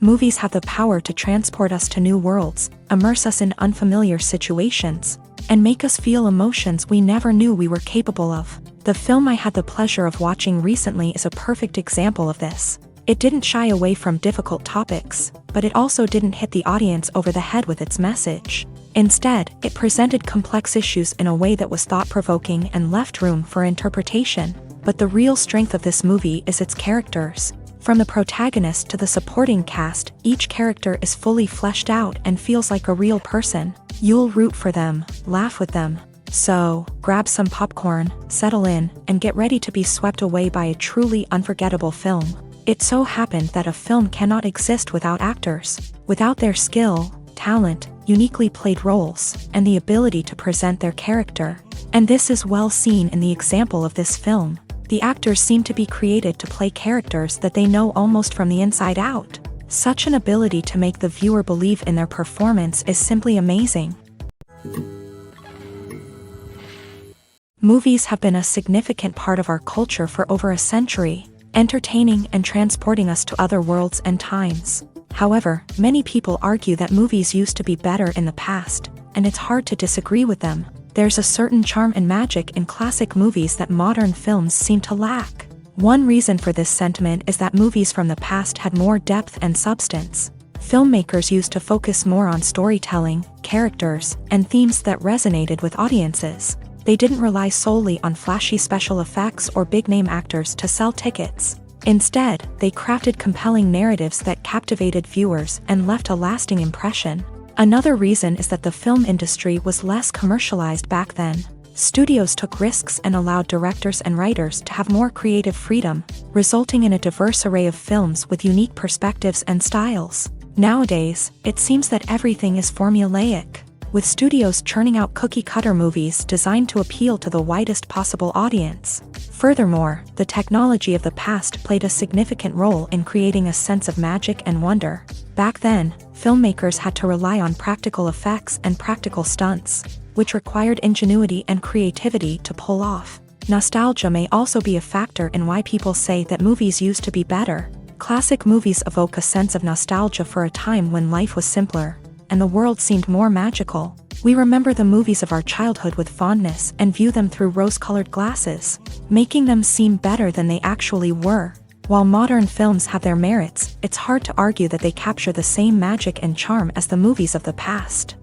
Movies have the power to transport us to new worlds, immerse us in unfamiliar situations, and make us feel emotions we never knew we were capable of. The film I had the pleasure of watching recently is a perfect example of this. It didn't shy away from difficult topics, but it also didn't hit the audience over the head with its message. Instead, it presented complex issues in a way that was thought-provoking and left room for interpretation. But the real strength of this movie is its characters. From the protagonist to the supporting cast, each character is fully fleshed out and feels like a real person. You'll root for them, laugh with them. So, grab some popcorn, settle in, and get ready to be swept away by a truly unforgettable film. It so happened that a film cannot exist without actors. Without their skill, talent, uniquely played roles, and the ability to present their character. And this is well seen in the example of this film. The actors seem to be created to play characters that they know almost from the inside out. Such an ability to make the viewer believe in their performance is simply amazing. Movies have been a significant part of our culture for over a century, entertaining and transporting us to other worlds and times. However, many people argue that movies used to be better in the past, and it's hard to disagree with them. There's a certain charm and magic in classic movies that modern films seem to lack. One reason for this sentiment is that movies from the past had more depth and substance. Filmmakers used to focus more on storytelling, characters, and themes that resonated with audiences. They didn't rely solely on flashy special effects or big-name actors to sell tickets. Instead, they crafted compelling narratives that captivated viewers and left a lasting impression. Another reason is that the film industry was less commercialized back then. Studios took risks and allowed directors and writers to have more creative freedom, resulting in a diverse array of films with unique perspectives and styles. Nowadays, it seems that everything is formulaic, with studios churning out cookie-cutter movies designed to appeal to the widest possible audience. Furthermore, the technology of the past played a significant role in creating a sense of magic and wonder. Back then, filmmakers had to rely on practical effects and practical stunts, which required ingenuity and creativity to pull off. Nostalgia may also be a factor in why people say that movies used to be better. Classic movies evoke a sense of nostalgia for a time when life was simpler, and the world seemed more magical. We remember the movies of our childhood with fondness and view them through rose-colored glasses, making them seem better than they actually were. While modern films have their merits, it's hard to argue that they capture the same magic and charm as the movies of the past.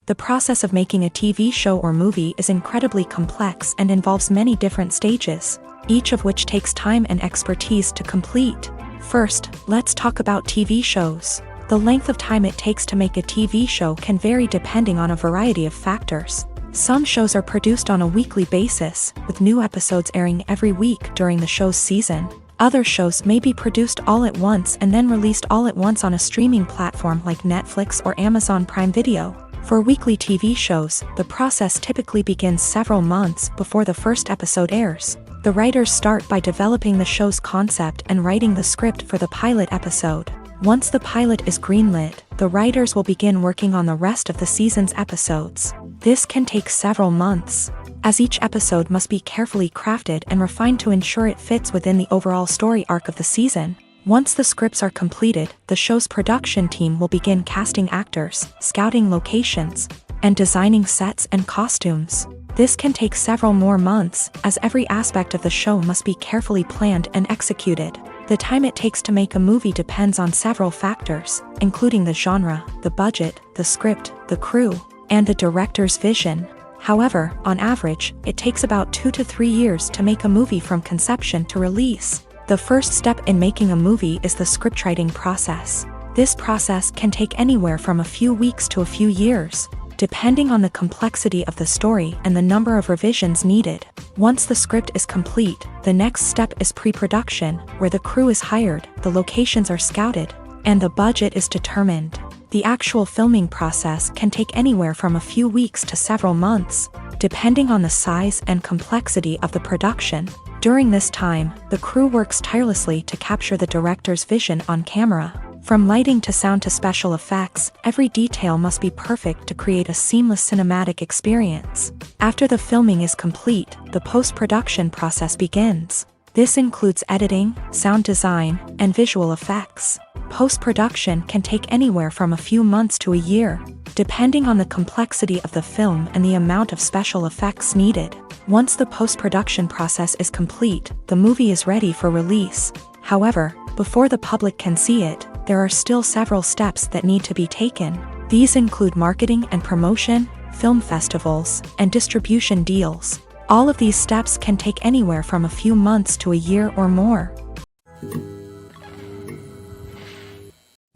The process of making a TV show or movie is incredibly complex and involves many different stages, each of which takes time and expertise to complete. First, let's talk about TV shows. The length of time it takes to make a TV show can vary depending on a variety of factors. Some shows are produced on a weekly basis, with new episodes airing every week during the show's season. Other shows may be produced all at once and then released all at once on a streaming platform like Netflix or Amazon Prime Video. For weekly TV shows, the process typically begins several months before the first episode airs. The writers start by developing the show's concept and writing the script for the pilot episode. Once the pilot is greenlit, the writers will begin working on the rest of the season's episodes. This can take several months, as each episode must be carefully crafted and refined to ensure it fits within the overall story arc of the season. Once the scripts are completed, the show's production team will begin casting actors, scouting locations, and designing sets and costumes. This can take several more months, as every aspect of the show must be carefully planned and executed. The time it takes to make a movie depends on several factors, including the genre, the budget, the script, the crew, and the director's vision. However, on average, it takes about 2 to 3 years to make a movie from conception to release. The first step in making a movie is the scriptwriting process. This process can take anywhere from a few weeks to a few years, depending on the complexity of the story and the number of revisions needed. Once the script is complete, the next step is pre-production, where the crew is hired, the locations are scouted, and the budget is determined. The actual filming process can take anywhere from a few weeks to several months, depending on the size and complexity of the production. During this time, the crew works tirelessly to capture the director's vision on camera. From lighting to sound to special effects, every detail must be perfect to create a seamless cinematic experience. After the filming is complete, the post-production process begins. This includes editing, sound design, and visual effects. Post-production can take anywhere from a few months to a year, depending on the complexity of the film and the amount of special effects needed. Once the post-production process is complete, the movie is ready for release. However, before the public can see it, there are still several steps that need to be taken. These include marketing and promotion, film festivals, and distribution deals. All of these steps can take anywhere from a few months to a year or more.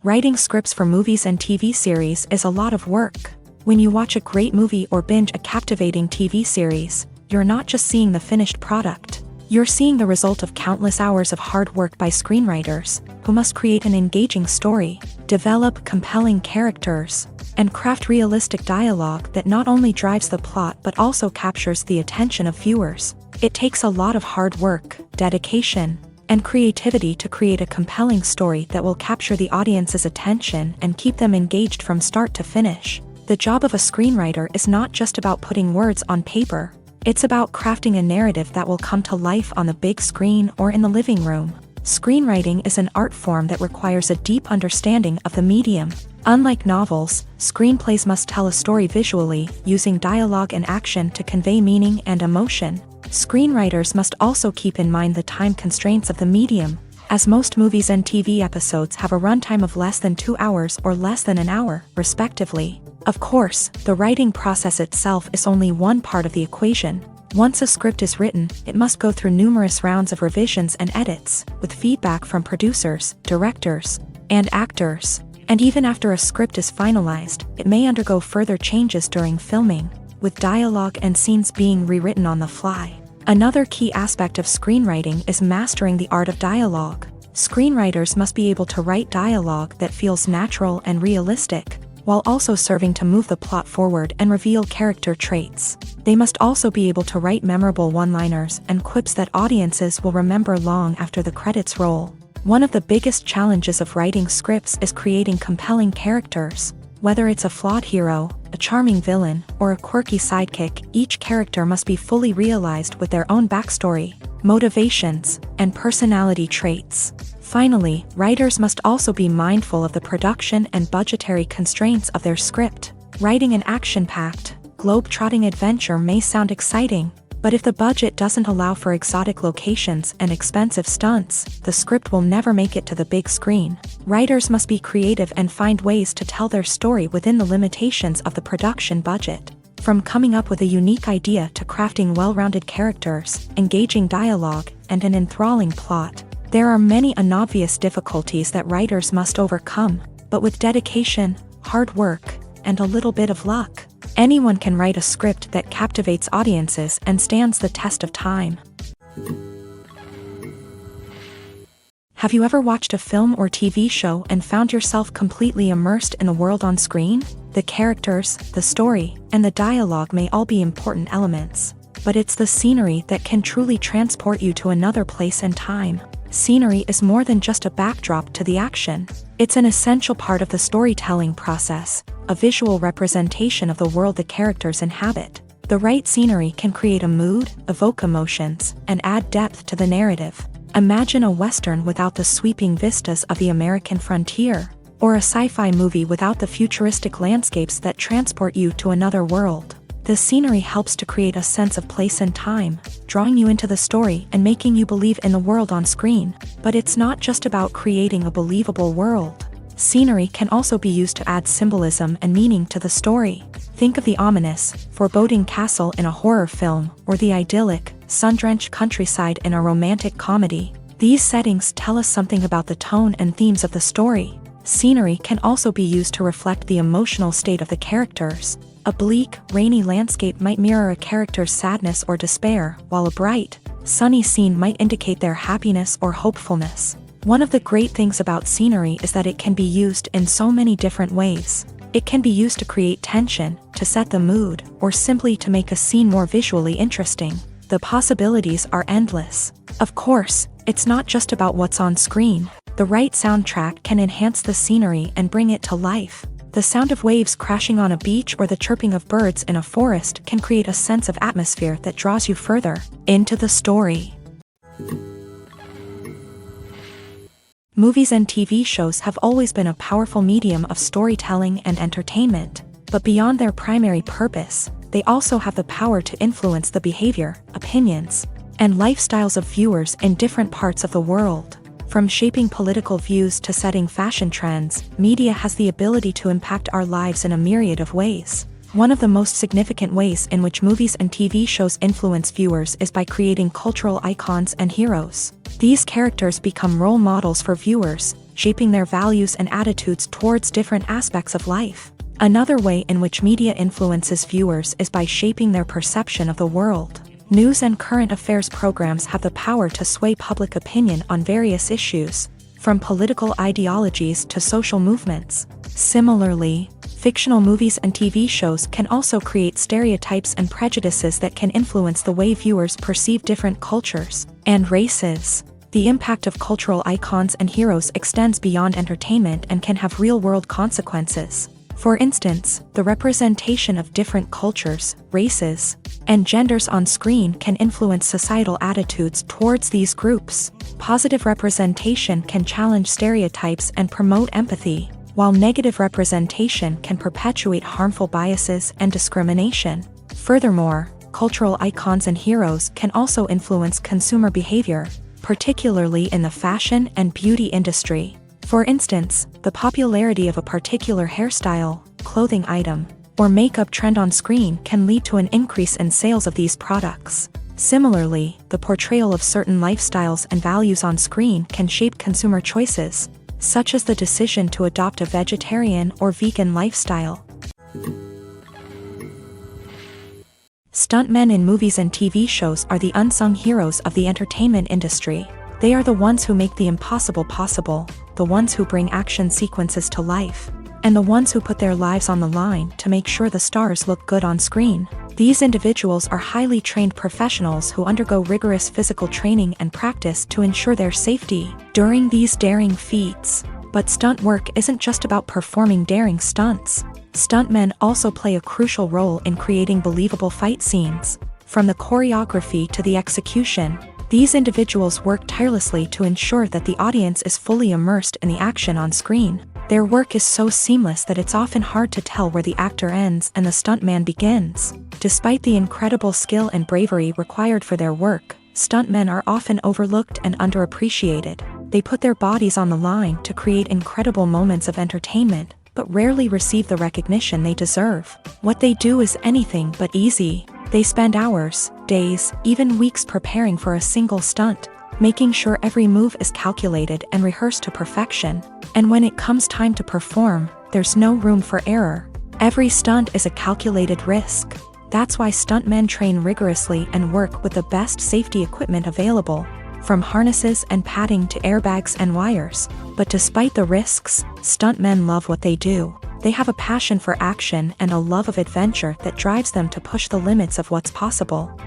Writing scripts for movies and TV series is a lot of work. When you watch a great movie or binge a captivating TV series, you're not just seeing the finished product. You're seeing the result of countless hours of hard work by screenwriters, who must create an engaging story, develop compelling characters, and craft realistic dialogue that not only drives the plot but also captures the attention of viewers. It takes a lot of hard work, dedication, and creativity to create a compelling story that will capture the audience's attention and keep them engaged from start to finish. The job of a screenwriter is not just about putting words on paper. It's about crafting a narrative that will come to life on the big screen or in the living room. Screenwriting is an art form that requires a deep understanding of the medium. Unlike novels, screenplays must tell a story visually, using dialogue and action to convey meaning and emotion. Screenwriters must also keep in mind the time constraints of the medium, as most movies and TV episodes have a runtime of less than 2 hours or less than an hour, respectively. Of course, the writing process itself is only one part of the equation. Once a script is written, it must go through numerous rounds of revisions and edits, with feedback from producers, directors, and actors. And even after a script is finalized, it may undergo further changes during filming, with dialogue and scenes being rewritten on the fly. Another key aspect of screenwriting is mastering the art of dialogue. Screenwriters must be able to write dialogue that feels natural and realistic, while also serving to move the plot forward and reveal character traits. They must also be able to write memorable one-liners and quips that audiences will remember long after the credits roll. One of the biggest challenges of writing scripts is creating compelling characters. Whether it's a flawed hero, a charming villain, or a quirky sidekick, each character must be fully realized with their own backstory, motivations, and personality traits. Finally, writers must also be mindful of the production and budgetary constraints of their script. Writing an action-packed, globe-trotting adventure may sound exciting, but if the budget doesn't allow for exotic locations and expensive stunts, the script will never make it to the big screen. Writers must be creative and find ways to tell their story within the limitations of the production budget. From coming up with a unique idea to crafting well-rounded characters, engaging dialogue, and an enthralling plot, there are many unobvious difficulties that writers must overcome, but with dedication, hard work, and a little bit of luck, anyone can write a script that captivates audiences and stands the test of time. Have you ever watched a film or TV show and found yourself completely immersed in the world on screen? The characters, the story, and the dialogue may all be important elements, but it's the scenery that can truly transport you to another place and time. Scenery is more than just a backdrop to the action. It's an essential part of the storytelling process, a visual representation of the world the characters inhabit. The right scenery can create a mood, evoke emotions, and add depth to the narrative. Imagine a Western without the sweeping vistas of the American frontier, or a sci-fi movie without the futuristic landscapes that transport you to another world. The scenery helps to create a sense of place and time, drawing you into the story and making you believe in the world on screen. But it's not just about creating a believable world. Scenery can also be used to add symbolism and meaning to the story. Think of the ominous, foreboding castle in a horror film, or the idyllic, sun-drenched countryside in a romantic comedy. These settings tell us something about the tone and themes of the story. Scenery can also be used to reflect the emotional state of the characters. A bleak, rainy landscape might mirror a character's sadness or despair, while a bright, sunny scene might indicate their happiness or hopefulness. One of the great things about scenery is that it can be used in so many different ways. It can be used to create tension, to set the mood, or simply to make a scene more visually interesting. The possibilities are endless. Of course, it's not just about what's on screen. The right soundtrack can enhance the scenery and bring it to life. The sound of waves crashing on a beach or the chirping of birds in a forest can create a sense of atmosphere that draws you further into the story. Movies and TV shows have always been a powerful medium of storytelling and entertainment, but beyond their primary purpose, they also have the power to influence the behavior, opinions, and lifestyles of viewers in different parts of the world. From shaping political views to setting fashion trends, media has the ability to impact our lives in a myriad of ways. One of the most significant ways in which movies and TV shows influence viewers is by creating cultural icons and heroes. These characters become role models for viewers, shaping their values and attitudes towards different aspects of life. Another way in which media influences viewers is by shaping their perception of the world. News and current affairs programs have the power to sway public opinion on various issues, from political ideologies to social movements. Similarly, fictional movies and TV shows can also create stereotypes and prejudices that can influence the way viewers perceive different cultures and races. The impact of cultural icons and heroes extends beyond entertainment and can have real-world consequences. For instance, the representation of different cultures, races, and genders on screen can influence societal attitudes towards these groups. Positive representation can challenge stereotypes and promote empathy, while negative representation can perpetuate harmful biases and discrimination. Furthermore, cultural icons and heroes can also influence consumer behavior, particularly in the fashion and beauty industry. For instance, the popularity of a particular hairstyle, clothing item, or makeup trend on screen can lead to an increase in sales of these products. Similarly, the portrayal of certain lifestyles and values on screen can shape consumer choices, such as the decision to adopt a vegetarian or vegan lifestyle. Stuntmen in movies and TV shows are the unsung heroes of the entertainment industry. They are the ones who make the impossible possible, the ones who bring action sequences to life, and the ones who put their lives on the line to make sure the stars look good on screen. These individuals are highly trained professionals who undergo rigorous physical training and practice to ensure their safety during these daring feats. But stunt work isn't just about performing daring stunts. Stuntmen also play a crucial role in creating believable fight scenes. From the choreography to the execution, these individuals work tirelessly to ensure that the audience is fully immersed in the action on screen. Their work is so seamless that it's often hard to tell where the actor ends and the stuntman begins. Despite the incredible skill and bravery required for their work, stuntmen are often overlooked and underappreciated. They put their bodies on the line to create incredible moments of entertainment, but rarely receive the recognition they deserve. What they do is anything but easy. They spend hours, days, even weeks preparing for a single stunt, making sure every move is calculated and rehearsed to perfection. And when it comes time to perform, there's no room for error. Every stunt is a calculated risk. That's why stuntmen train rigorously and work with the best safety equipment available, from harnesses and padding to airbags and wires. But despite the risks, stuntmen love what they do. They have a passion for action and a love of adventure that drives them to push the limits of what's possible.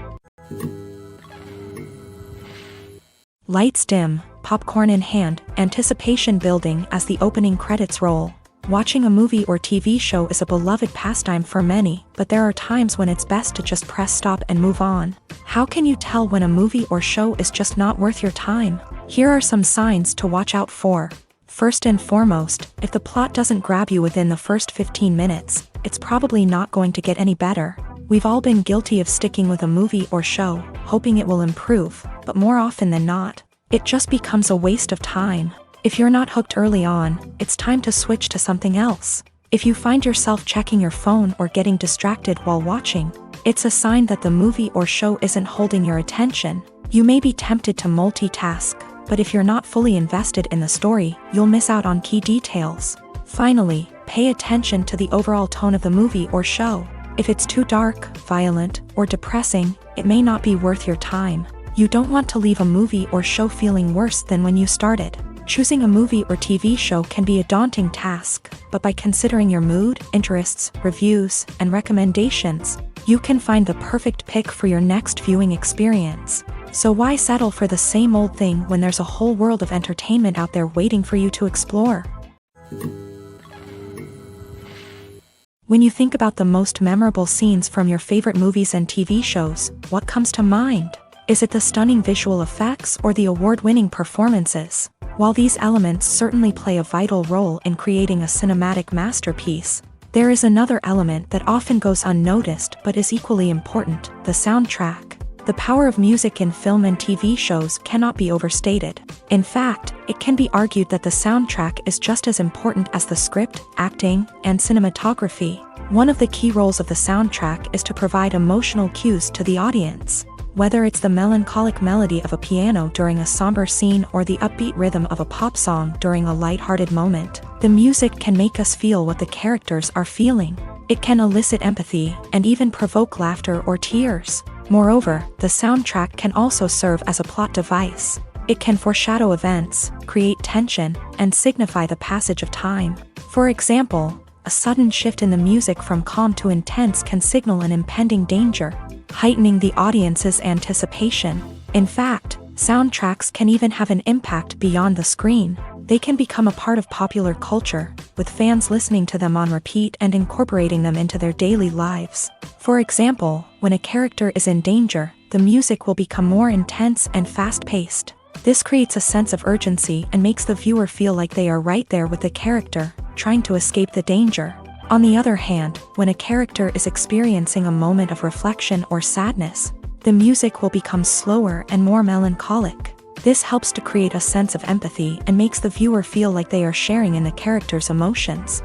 Lights dim, popcorn in hand, anticipation building as the opening credits roll. Watching a movie or TV show is a beloved pastime for many, but there are times when it's best to just press stop and move on. How can you tell when a movie or show is just not worth your time? Here are some signs to watch out for. First and foremost, if the plot doesn't grab you within the first 15 minutes, it's probably not going to get any better. We've all been guilty of sticking with a movie or show, hoping it will improve, but more often than not, it just becomes a waste of time. If you're not hooked early on, it's time to switch to something else. If you find yourself checking your phone or getting distracted while watching, it's a sign that the movie or show isn't holding your attention. You may be tempted to multitask, but if you're not fully invested in the story, you'll miss out on key details. Finally, pay attention to the overall tone of the movie or show. If it's too dark, violent, or depressing, it may not be worth your time. You don't want to leave a movie or show feeling worse than when you started. Choosing a movie or TV show can be a daunting task, but by considering your mood, interests, reviews, and recommendations, you can find the perfect pick for your next viewing experience. So why settle for the same old thing when there's a whole world of entertainment out there waiting for you to explore? When you think about the most memorable scenes from your favorite movies and TV shows, what comes to mind? Is it the stunning visual effects or the award-winning performances? While these elements certainly play a vital role in creating a cinematic masterpiece, there is another element that often goes unnoticed but is equally important: the soundtrack. The power of music in film and TV shows cannot be overstated. In fact, it can be argued that the soundtrack is just as important as the script, acting, and cinematography. One of the key roles of the soundtrack is to provide emotional cues to the audience. Whether it's the melancholic melody of a piano during a somber scene or the upbeat rhythm of a pop song during a lighthearted moment, the music can make us feel what the characters are feeling. It can elicit empathy and even provoke laughter or tears. Moreover, the soundtrack can also serve as a plot device. It can foreshadow events, create tension, and signify the passage of time. For example, a sudden shift in the music from calm to intense can signal an impending danger, heightening the audience's anticipation. In fact, soundtracks can even have an impact beyond the screen. They can become a part of popular culture, with fans listening to them on repeat and incorporating them into their daily lives. For example, when a character is in danger, the music will become more intense and fast-paced. This creates a sense of urgency and makes the viewer feel like they are right there with the character, trying to escape the danger. On the other hand, when a character is experiencing a moment of reflection or sadness, the music will become slower and more melancholic. This helps to create a sense of empathy and makes the viewer feel like they are sharing in the character's emotions.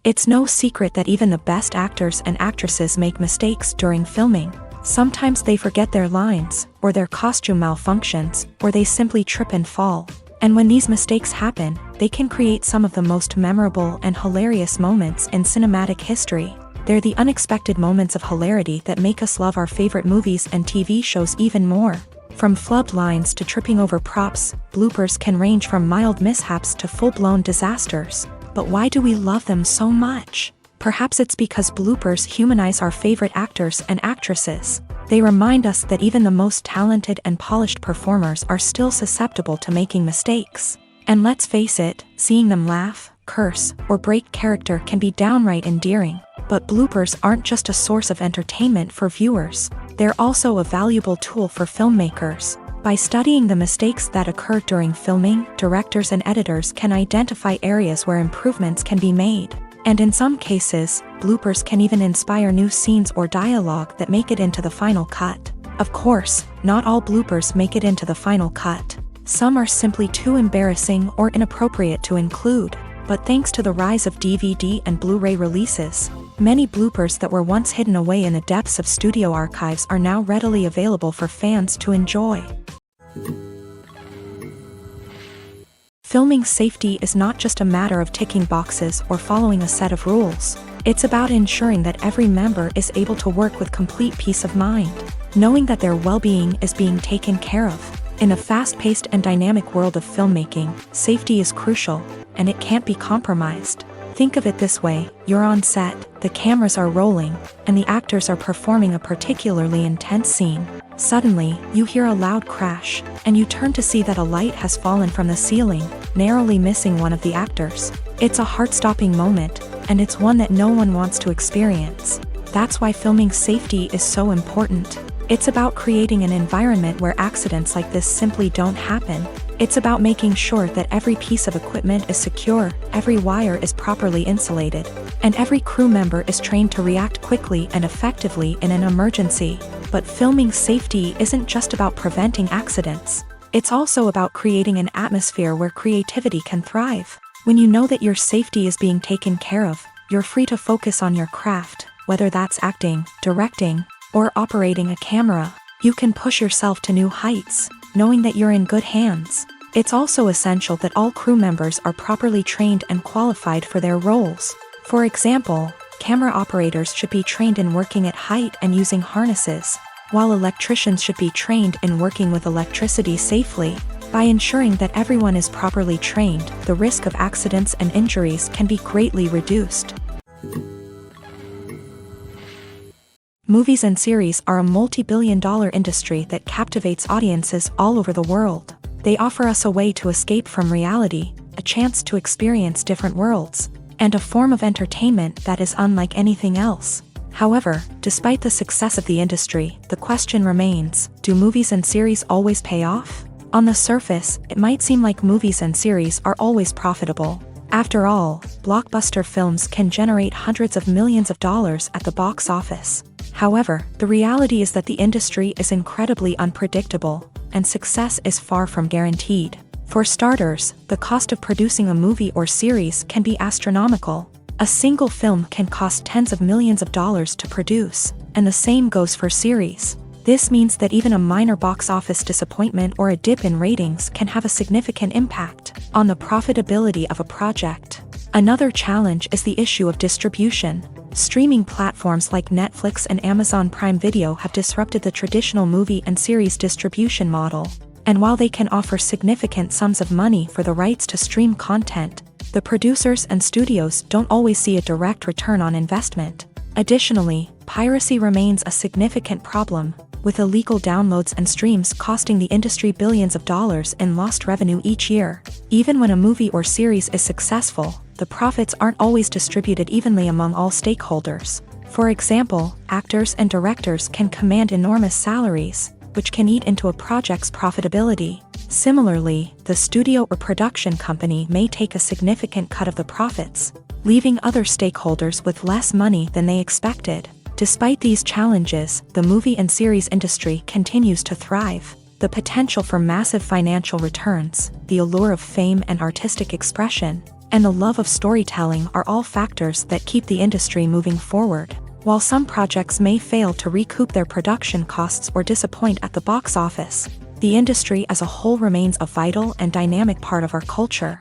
It's no secret that even the best actors and actresses make mistakes during filming. Sometimes they forget their lines, or their costume malfunctions, or they simply trip and fall. And when these mistakes happen, they can create some of the most memorable and hilarious moments in cinematic history. They're the unexpected moments of hilarity that make us love our favorite movies and TV shows even more. From flubbed lines to tripping over props, bloopers can range from mild mishaps to full-blown disasters. But why do we love them so much? Perhaps it's because bloopers humanize our favorite actors and actresses. They remind us that even the most talented and polished performers are still susceptible to making mistakes. And let's face it, seeing them laugh, curse, or break character can be downright endearing. But bloopers aren't just a source of entertainment for viewers. They're also a valuable tool for filmmakers. By studying the mistakes that occur during filming, directors and editors can identify areas where improvements can be made. And in some cases, bloopers can even inspire new scenes or dialogue that make it into the final cut. Of course, not all bloopers make it into the final cut. Some are simply too embarrassing or inappropriate to include. But thanks to the rise of DVD and Blu-ray releases, many bloopers that were once hidden away in the depths of studio archives are now readily available for fans to enjoy. Filming safety is not just a matter of ticking boxes or following a set of rules. It's about ensuring that every member is able to work with complete peace of mind, knowing that their well-being is being taken care of. In a fast-paced and dynamic world of filmmaking, safety is crucial, and it can't be compromised. Think of it this way: you're on set, the cameras are rolling, and the actors are performing a particularly intense scene. Suddenly, you hear a loud crash, and you turn to see that a light has fallen from the ceiling, narrowly missing one of the actors. It's a heart-stopping moment, and it's one that no one wants to experience. That's why filming safety is so important. It's about creating an environment where accidents like this simply don't happen. It's about making sure that every piece of equipment is secure, every wire is properly insulated, and every crew member is trained to react quickly and effectively in an emergency. But filming safety isn't just about preventing accidents. It's also about creating an atmosphere where creativity can thrive. When you know that your safety is being taken care of, you're free to focus on your craft, whether that's acting, directing, or operating a camera. You can push yourself to new heights, knowing that you're in good hands. It's also essential that all crew members are properly trained and qualified for their roles. For example, camera operators should be trained in working at height and using harnesses, while electricians should be trained in working with electricity safely. By ensuring that everyone is properly trained, the risk of accidents and injuries can be greatly reduced. Movies and series are a multi-billion-dollar industry that captivates audiences all over the world. They offer us a way to escape from reality, a chance to experience different worlds, and a form of entertainment that is unlike anything else. However, despite the success of the industry, the question remains, do movies and series always pay off? On the surface, it might seem like movies and series are always profitable. After all, blockbuster films can generate hundreds of millions of dollars at the box office. However, the reality is that the industry is incredibly unpredictable, and success is far from guaranteed. For starters, the cost of producing a movie or series can be astronomical. A single film can cost tens of millions of dollars to produce, and the same goes for series. This means that even a minor box office disappointment or a dip in ratings can have a significant impact on the profitability of a project. Another challenge is the issue of distribution. Streaming platforms like Netflix and Amazon Prime Video have disrupted the traditional movie and series distribution model. And while they can offer significant sums of money for the rights to stream content, the producers and studios don't always see a direct return on investment. Additionally, piracy remains a significant problem, with illegal downloads and streams costing the industry billions of dollars in lost revenue each year. Even when a movie or series is successful, the profits aren't always distributed evenly among all stakeholders. For example, actors and directors can command enormous salaries, which can eat into a project's profitability. Similarly, the studio or production company may take a significant cut of the profits, leaving other stakeholders with less money than they expected. Despite these challenges, the movie and series industry continues to thrive. The potential for massive financial returns, the allure of fame and artistic expression, and the love of storytelling are all factors that keep the industry moving forward. While some projects may fail to recoup their production costs or disappoint at the box office, the industry as a whole remains a vital and dynamic part of our culture.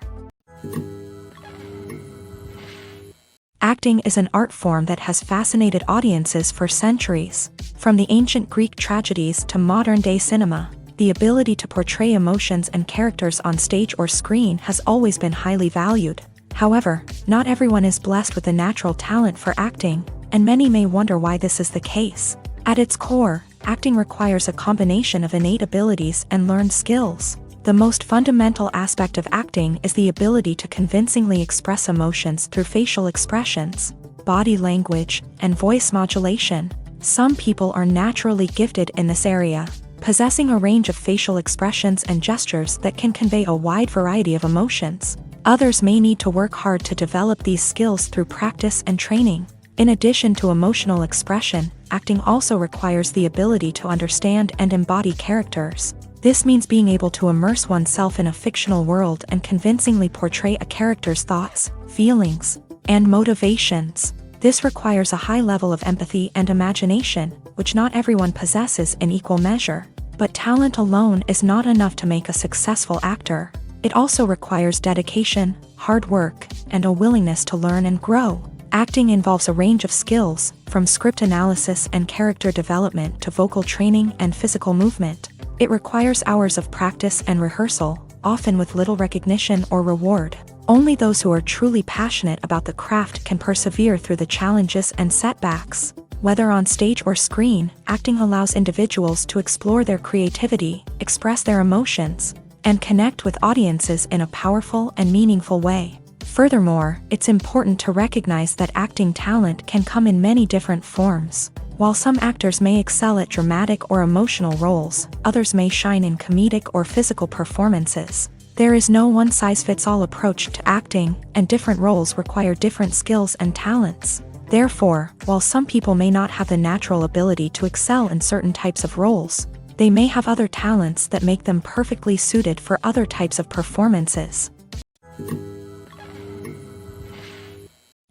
Acting is an art form that has fascinated audiences for centuries. From the ancient Greek tragedies to modern-day cinema, the ability to portray emotions and characters on stage or screen has always been highly valued. However, not everyone is blessed with a natural talent for acting, and many may wonder why this is the case. At its core, acting requires a combination of innate abilities and learned skills. The most fundamental aspect of acting is the ability to convincingly express emotions through facial expressions, body language, and voice modulation. Some people are naturally gifted in this area, possessing a range of facial expressions and gestures that can convey a wide variety of emotions. Others may need to work hard to develop these skills through practice and training. In addition to emotional expression, acting also requires the ability to understand and embody characters. This means being able to immerse oneself in a fictional world and convincingly portray a character's thoughts, feelings, and motivations. This requires a high level of empathy and imagination, which not everyone possesses in equal measure. But talent alone is not enough to make a successful actor. It also requires dedication, hard work, and a willingness to learn and grow. Acting involves a range of skills, from script analysis and character development to vocal training and physical movement. It requires hours of practice and rehearsal, often with little recognition or reward. Only those who are truly passionate about the craft can persevere through the challenges and setbacks. Whether on stage or screen, acting allows individuals to explore their creativity, express their emotions, and connect with audiences in a powerful and meaningful way. Furthermore, it's important to recognize that acting talent can come in many different forms. While some actors may excel at dramatic or emotional roles, others may shine in comedic or physical performances. There is no one-size-fits-all approach to acting, and different roles require different skills and talents. Therefore, while some people may not have the natural ability to excel in certain types of roles, they may have other talents that make them perfectly suited for other types of performances.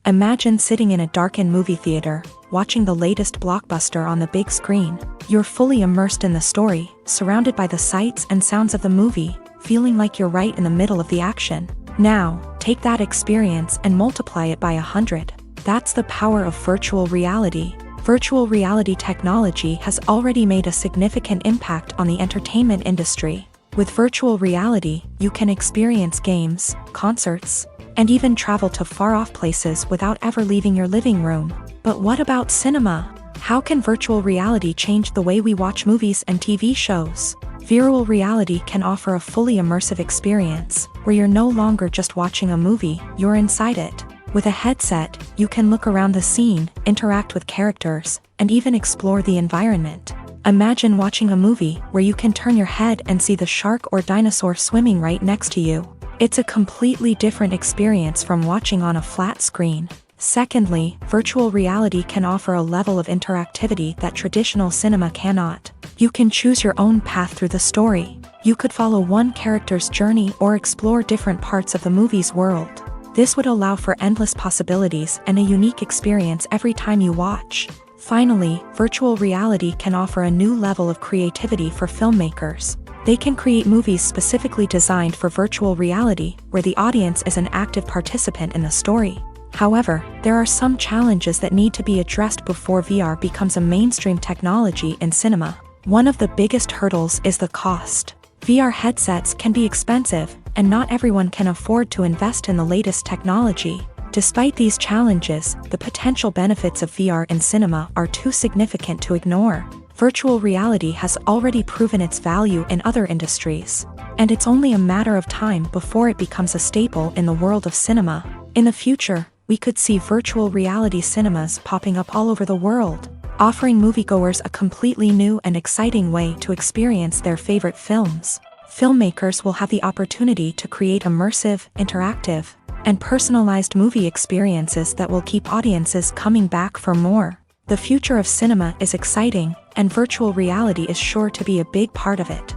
Imagine sitting in a darkened movie theater, watching the latest blockbuster on the big screen. You're fully immersed in the story, surrounded by the sights and sounds of the movie, feeling like you're right in the middle of the action. Now, take that experience and multiply it by 100. That's the power of virtual reality. Virtual reality technology has already made a significant impact on the entertainment industry. With virtual reality, you can experience games, concerts, and even travel to far-off places without ever leaving your living room. But what about cinema? How can virtual reality change the way we watch movies and TV shows? Virtual reality can offer a fully immersive experience, where you're no longer just watching a movie, you're inside it. With a headset, you can look around the scene, interact with characters, and even explore the environment. Imagine watching a movie where you can turn your head and see the shark or dinosaur swimming right next to you. It's a completely different experience from watching on a flat screen. Secondly, virtual reality can offer a level of interactivity that traditional cinema cannot. You can choose your own path through the story. You could follow one character's journey or explore different parts of the movie's world. This would allow for endless possibilities and a unique experience every time you watch. Finally, virtual reality can offer a new level of creativity for filmmakers. They can create movies specifically designed for virtual reality, where the audience is an active participant in the story. However, there are some challenges that need to be addressed before VR becomes a mainstream technology in cinema. One of the biggest hurdles is the cost. VR headsets can be expensive, and not everyone can afford to invest in the latest technology. Despite these challenges, the potential benefits of VR in cinema are too significant to ignore. Virtual reality has already proven its value in other industries, and it's only a matter of time before it becomes a staple in the world of cinema. In the future, we could see virtual reality cinemas popping up all over the world, offering moviegoers a completely new and exciting way to experience their favorite films. Filmmakers will have the opportunity to create immersive, interactive, and personalized movie experiences that will keep audiences coming back for more. The future of cinema is exciting, and virtual reality is sure to be a big part of it.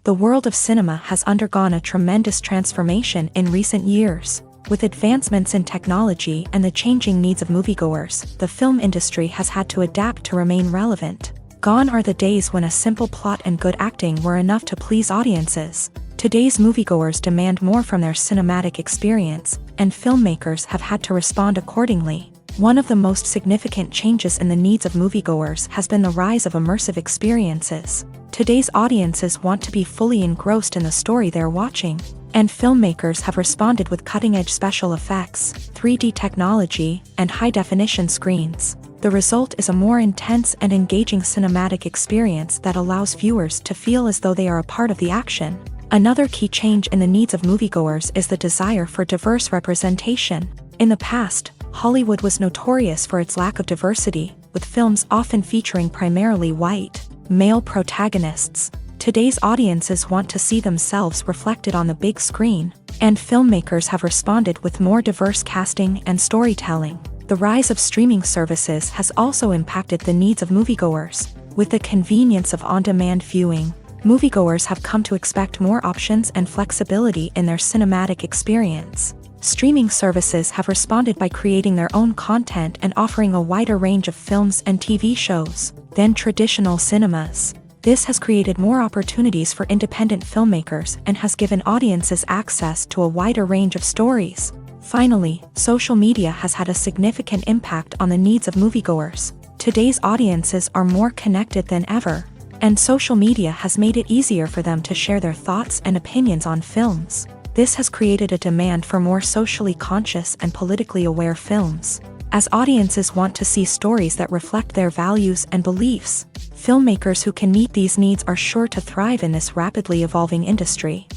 The world of cinema has undergone a tremendous transformation in recent years. With advancements in technology and the changing needs of moviegoers, the film industry has had to adapt to remain relevant. Gone are the days when a simple plot and good acting were enough to please audiences. Today's moviegoers demand more from their cinematic experience, and filmmakers have had to respond accordingly. One of the most significant changes in the needs of moviegoers has been the rise of immersive experiences. Today's audiences want to be fully engrossed in the story they're watching, and filmmakers have responded with cutting-edge special effects, 3D technology, and high-definition screens. The result is a more intense and engaging cinematic experience that allows viewers to feel as though they are a part of the action. Another key change in the needs of moviegoers is the desire for diverse representation. In the past, Hollywood was notorious for its lack of diversity, with films often featuring primarily white, male protagonists. Today's audiences want to see themselves reflected on the big screen, and filmmakers have responded with more diverse casting and storytelling. The rise of streaming services has also impacted the needs of moviegoers. With the convenience of on-demand viewing, moviegoers have come to expect more options and flexibility in their cinematic experience. Streaming services have responded by creating their own content and offering a wider range of films and TV shows than traditional cinemas. This has created more opportunities for independent filmmakers and has given audiences access to a wider range of stories. Finally, social media has had a significant impact on the needs of moviegoers. Today's audiences are more connected than ever, and social media has made it easier for them to share their thoughts and opinions on films. This has created a demand for more socially conscious and politically aware films. As audiences want to see stories that reflect their values and beliefs, filmmakers who can meet these needs are sure to thrive in this rapidly evolving industry.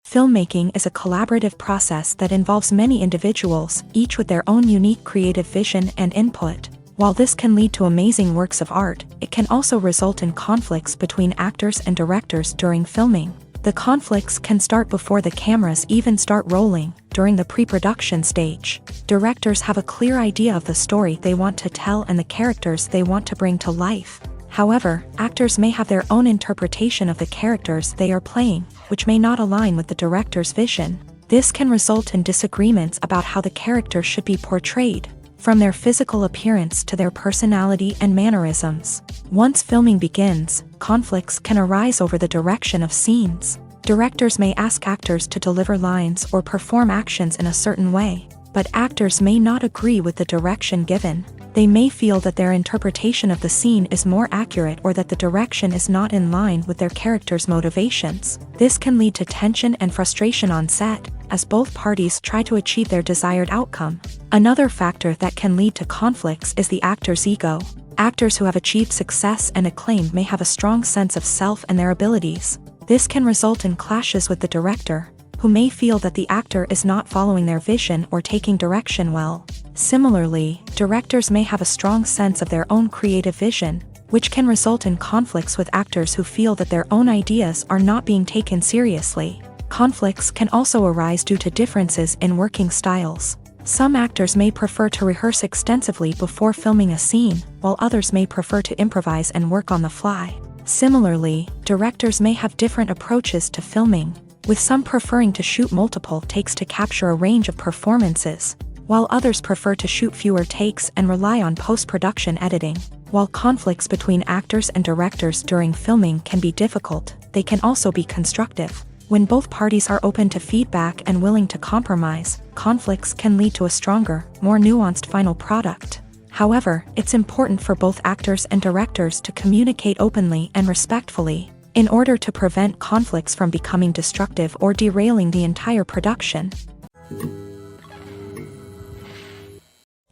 Filmmaking is a collaborative process that involves many individuals, each with their own unique creative vision and input. While this can lead to amazing works of art, it can also result in conflicts between actors and directors during filming. The conflicts can start before the cameras even start rolling, during the pre-production stage. Directors have a clear idea of the story they want to tell and the characters they want to bring to life. However, actors may have their own interpretation of the characters they are playing, which may not align with the director's vision. This can result in disagreements about how the character should be portrayed, from their physical appearance to their personality and mannerisms. Once filming begins, conflicts can arise over the direction of scenes. Directors may ask actors to deliver lines or perform actions in a certain way, but actors may not agree with the direction given. They may feel that their interpretation of the scene is more accurate or that the direction is not in line with their character's motivations. This can lead to tension and frustration on set, as both parties try to achieve their desired outcome. Another factor that can lead to conflicts is the actor's ego. Actors who have achieved success and acclaim may have a strong sense of self and their abilities. This can result in clashes with the director, who may feel that the actor is not following their vision or taking direction well. Similarly, directors may have a strong sense of their own creative vision, which can result in conflicts with actors who feel that their own ideas are not being taken seriously. Conflicts can also arise due to differences in working styles. Some actors may prefer to rehearse extensively before filming a scene, while others may prefer to improvise and work on the fly. Similarly, directors may have different approaches to filming, with some preferring to shoot multiple takes to capture a range of performances, while others prefer to shoot fewer takes and rely on post-production editing. While conflicts between actors and directors during filming can be difficult, they can also be constructive. When both parties are open to feedback and willing to compromise, conflicts can lead to a stronger, more nuanced final product. However, it's important for both actors and directors to communicate openly and respectfully, in order to prevent conflicts from becoming destructive or derailing the entire production.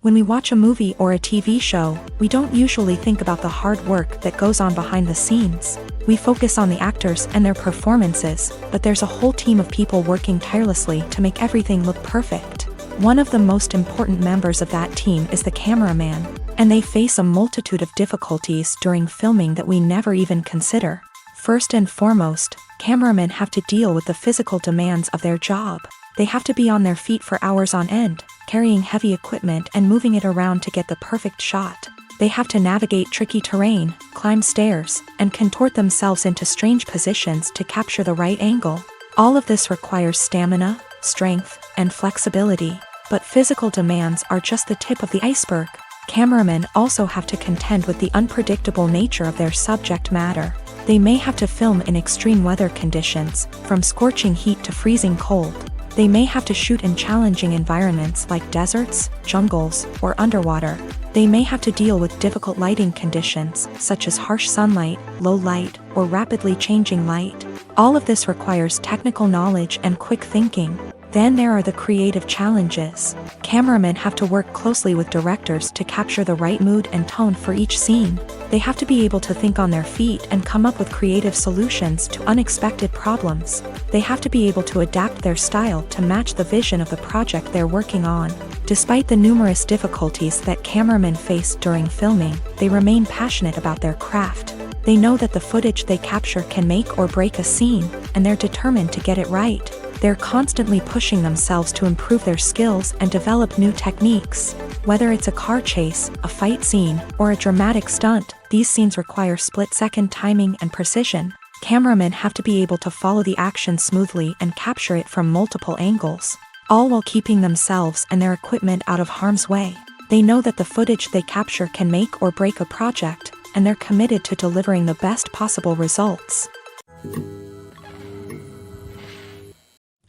When we watch a movie or a TV show, we don't usually think about the hard work that goes on behind the scenes. We focus on the actors and their performances, but there's a whole team of people working tirelessly to make everything look perfect. One of the most important members of that team is the cameraman, and they face a multitude of difficulties during filming that we never even consider. First and foremost, cameramen have to deal with the physical demands of their job. They have to be on their feet for hours on end, carrying heavy equipment and moving it around to get the perfect shot. They have to navigate tricky terrain, climb stairs, and contort themselves into strange positions to capture the right angle. All of this requires stamina, strength, and flexibility. But physical demands are just the tip of the iceberg. Cameramen also have to contend with the unpredictable nature of their subject matter. They may have to film in extreme weather conditions, from scorching heat to freezing cold. They may have to shoot in challenging environments like deserts, jungles, or underwater. They may have to deal with difficult lighting conditions, such as harsh sunlight, low light, or rapidly changing light. All of this requires technical knowledge and quick thinking. Then there are the creative challenges. Cameramen have to work closely with directors to capture the right mood and tone for each scene. They have to be able to think on their feet and come up with creative solutions to unexpected problems. They have to be able to adapt their style to match the vision of the project they're working on. Despite the numerous difficulties that cameramen face during filming, they remain passionate about their craft. They know that the footage they capture can make or break a scene, and they're determined to get it right. They're constantly pushing themselves to improve their skills and develop new techniques. Whether it's a car chase, a fight scene, or a dramatic stunt, these scenes require split-second timing and precision. Cameramen have to be able to follow the action smoothly and capture it from multiple angles, all while keeping themselves and their equipment out of harm's way. They know that the footage they capture can make or break a project, and they're committed to delivering the best possible results.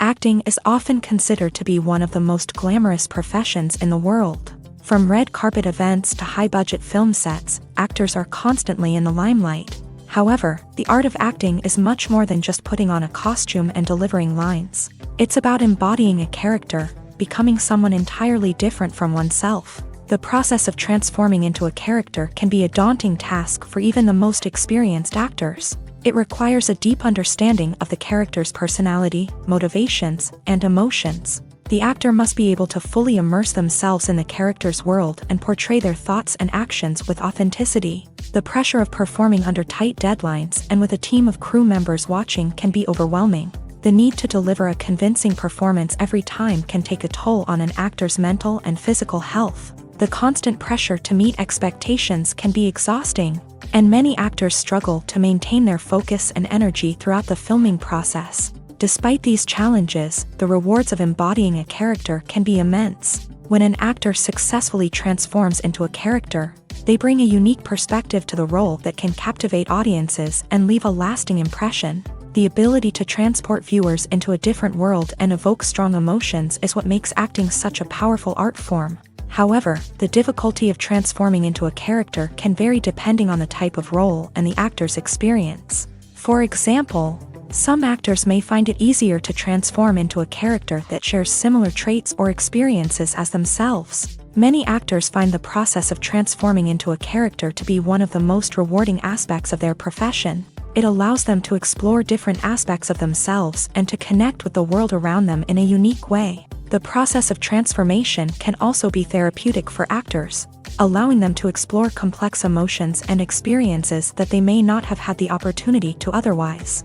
Acting is often considered to be one of the most glamorous professions in the world. From red carpet events to high-budget film sets, actors are constantly in the limelight. However, the art of acting is much more than just putting on a costume and delivering lines. It's about embodying a character, becoming someone entirely different from oneself. The process of transforming into a character can be a daunting task for even the most experienced actors. It requires a deep understanding of the character's personality, motivations, and emotions. The actor must be able to fully immerse themselves in the character's world and portray their thoughts and actions with authenticity. The pressure of performing under tight deadlines and with a team of crew members watching can be overwhelming. The need to deliver a convincing performance every time can take a toll on an actor's mental and physical health. The constant pressure to meet expectations can be exhausting, and many actors struggle to maintain their focus and energy throughout the filming process. Despite these challenges, the rewards of embodying a character can be immense. When an actor successfully transforms into a character, they bring a unique perspective to the role that can captivate audiences and leave a lasting impression. The ability to transport viewers into a different world and evoke strong emotions is what makes acting such a powerful art form. However, the difficulty of transforming into a character can vary depending on the type of role and the actor's experience. For example, some actors may find it easier to transform into a character that shares similar traits or experiences as themselves. Many actors find the process of transforming into a character to be one of the most rewarding aspects of their profession. It allows them to explore different aspects of themselves and to connect with the world around them in a unique way. The process of transformation can also be therapeutic for actors, allowing them to explore complex emotions and experiences that they may not have had the opportunity to otherwise.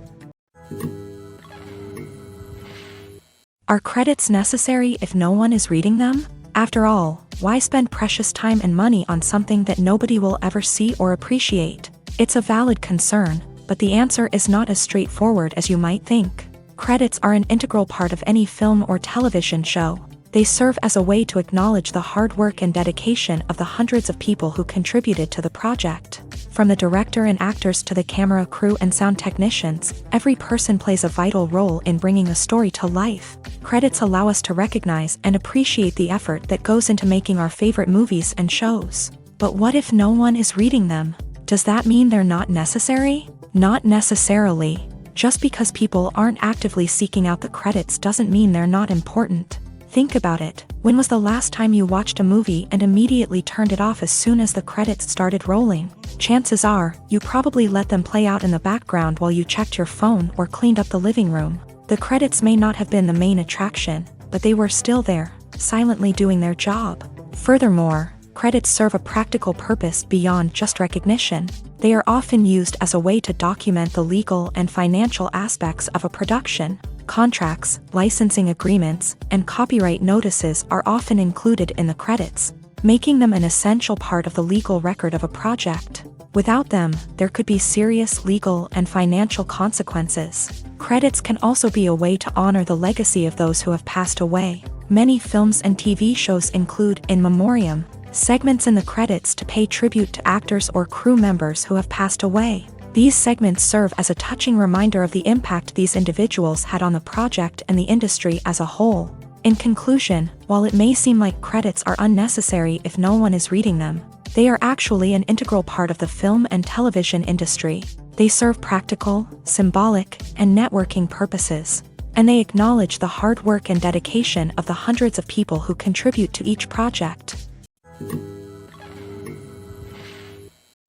Are credits necessary if no one is reading them? After all, why spend precious time and money on something that nobody will ever see or appreciate? It's a valid concern, but the answer is not as straightforward as you might think. Credits are an integral part of any film or television show. They serve as a way to acknowledge the hard work and dedication of the hundreds of people who contributed to the project. From the director and actors to the camera crew and sound technicians, every person plays a vital role in bringing a story to life. Credits allow us to recognize and appreciate the effort that goes into making our favorite movies and shows. But what if no one is reading them? Does that mean they're not necessary? Not necessarily. Just because people aren't actively seeking out the credits doesn't mean they're not important. Think about it. When was the last time you watched a movie and immediately turned it off as soon as the credits started rolling? Chances are, you probably let them play out in the background while you checked your phone or cleaned up the living room. The credits may not have been the main attraction, but they were still there, silently doing their job. Furthermore, credits serve a practical purpose beyond just recognition. They are often used as a way to document the legal and financial aspects of a production. Contracts, licensing agreements, and copyright notices are often included in the credits, making them an essential part of the legal record of a project. Without them, there could be serious legal and financial consequences. Credits can also be a way to honor the legacy of those who have passed away. Many films and TV shows include in memoriam segments in the credits to pay tribute to actors or crew members who have passed away. These segments serve as a touching reminder of the impact these individuals had on the project and the industry as a whole. In conclusion, while it may seem like credits are unnecessary if no one is reading them, they are actually an integral part of the film and television industry. They serve practical, symbolic, and networking purposes, and they acknowledge the hard work and dedication of the hundreds of people who contribute to each project.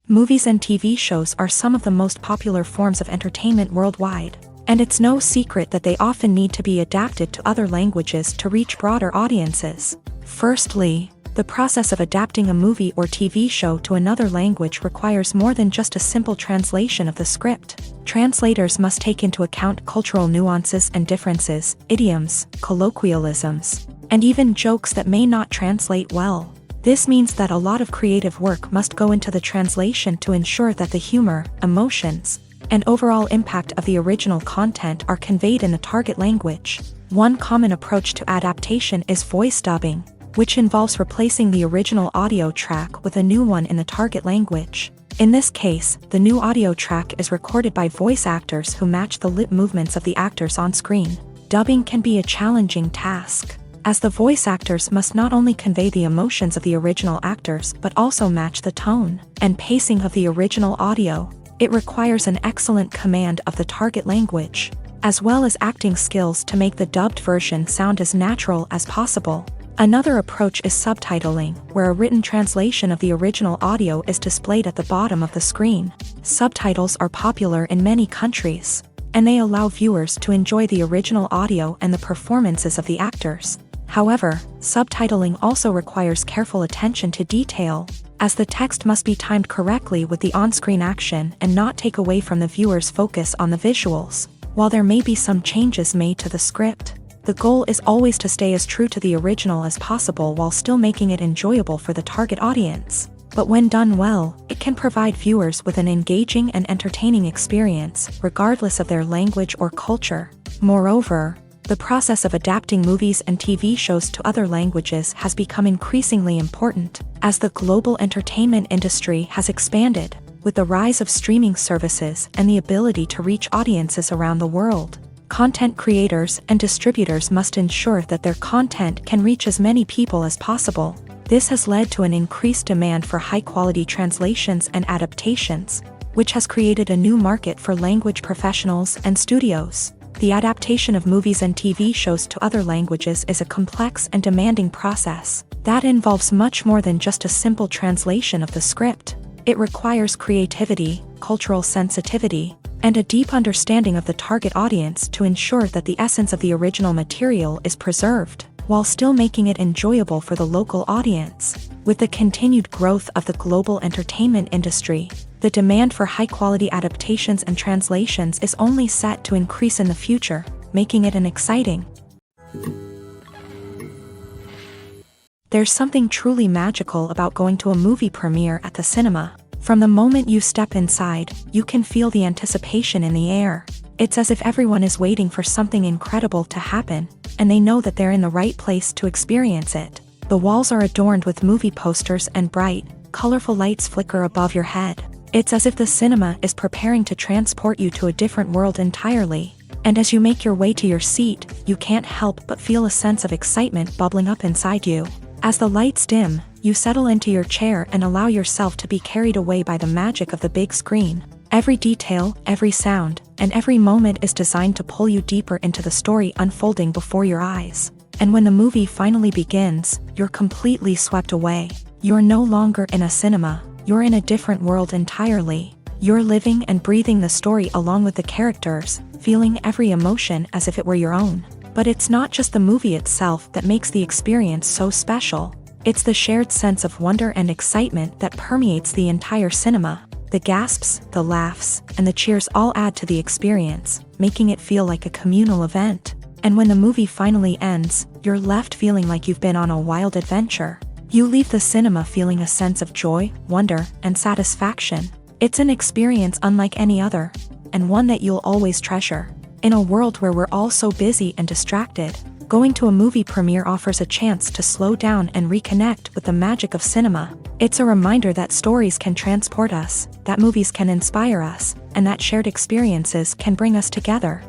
Movies and TV shows are some of the most popular forms of entertainment worldwide, and it's no secret that they often need to be adapted to other languages to reach broader audiences. Firstly, the process of adapting a movie or TV show to another language requires more than just a simple translation of the script. Translators must take into account cultural nuances and differences, idioms, colloquialisms, and even jokes that may not translate well. This means that a lot of creative work must go into the translation to ensure that the humor, emotions, and overall impact of the original content are conveyed in the target language. One common approach to adaptation is voice dubbing, which involves replacing the original audio track with a new one in the target language. In this case, the new audio track is recorded by voice actors who match the lip movements of the actors on screen. Dubbing can be a challenging task, as the voice actors must not only convey the emotions of the original actors but also match the tone and pacing of the original audio. It requires an excellent command of the target language, as well as acting skills to make the dubbed version sound as natural as possible. Another approach is subtitling, where a written translation of the original audio is displayed at the bottom of the screen. Subtitles are popular in many countries, and they allow viewers to enjoy the original audio and the performances of the actors. However, subtitling also requires careful attention to detail, as the text must be timed correctly with the on-screen action and not take away from the viewer's focus on the visuals. While there may be some changes made to the script, the goal is always to stay as true to the original as possible while still making it enjoyable for the target audience. But when done well, it can provide viewers with an engaging and entertaining experience, regardless of their language or culture. Moreover, the process of adapting movies and TV shows to other languages has become increasingly important, as the global entertainment industry has expanded, with the rise of streaming services and the ability to reach audiences around the world. Content creators and distributors must ensure that their content can reach as many people as possible. This has led to an increased demand for high-quality translations and adaptations, which has created a new market for language professionals and studios. The adaptation of movies and TV shows to other languages is a complex and demanding process that involves much more than just a simple translation of the script. It requires creativity, cultural sensitivity, and a deep understanding of the target audience to ensure that the essence of the original material is preserved, while still making it enjoyable for the local audience. With the continued growth of the global entertainment industry, the demand for high-quality adaptations and translations is only set to increase in the future, making it an exciting. There's something truly magical about going to a movie premiere at the cinema. From the moment you step inside, you can feel the anticipation in the air. It's as if everyone is waiting for something incredible to happen, and they know that they're in the right place to experience it. The walls are adorned with movie posters and bright, colorful lights flicker above your head. It's as if the cinema is preparing to transport you to a different world entirely. And as you make your way to your seat, you can't help but feel a sense of excitement bubbling up inside you. As the lights dim, you settle into your chair and allow yourself to be carried away by the magic of the big screen. Every detail, every sound, and every moment is designed to pull you deeper into the story unfolding before your eyes. And when the movie finally begins, you're completely swept away. You're no longer in a cinema, you're in a different world entirely. You're living and breathing the story along with the characters, feeling every emotion as if it were your own. But it's not just the movie itself that makes the experience so special. It's the shared sense of wonder and excitement that permeates the entire cinema. The gasps, the laughs, and the cheers all add to the experience, making it feel like a communal event. And when the movie finally ends, you're left feeling like you've been on a wild adventure. You leave the cinema feeling a sense of joy, wonder, and satisfaction. It's an experience unlike any other, and one that you'll always treasure. In a world where we're all so busy and distracted, going to a movie premiere offers a chance to slow down and reconnect with the magic of cinema. It's a reminder that stories can transport us, that movies can inspire us, and that shared experiences can bring us together.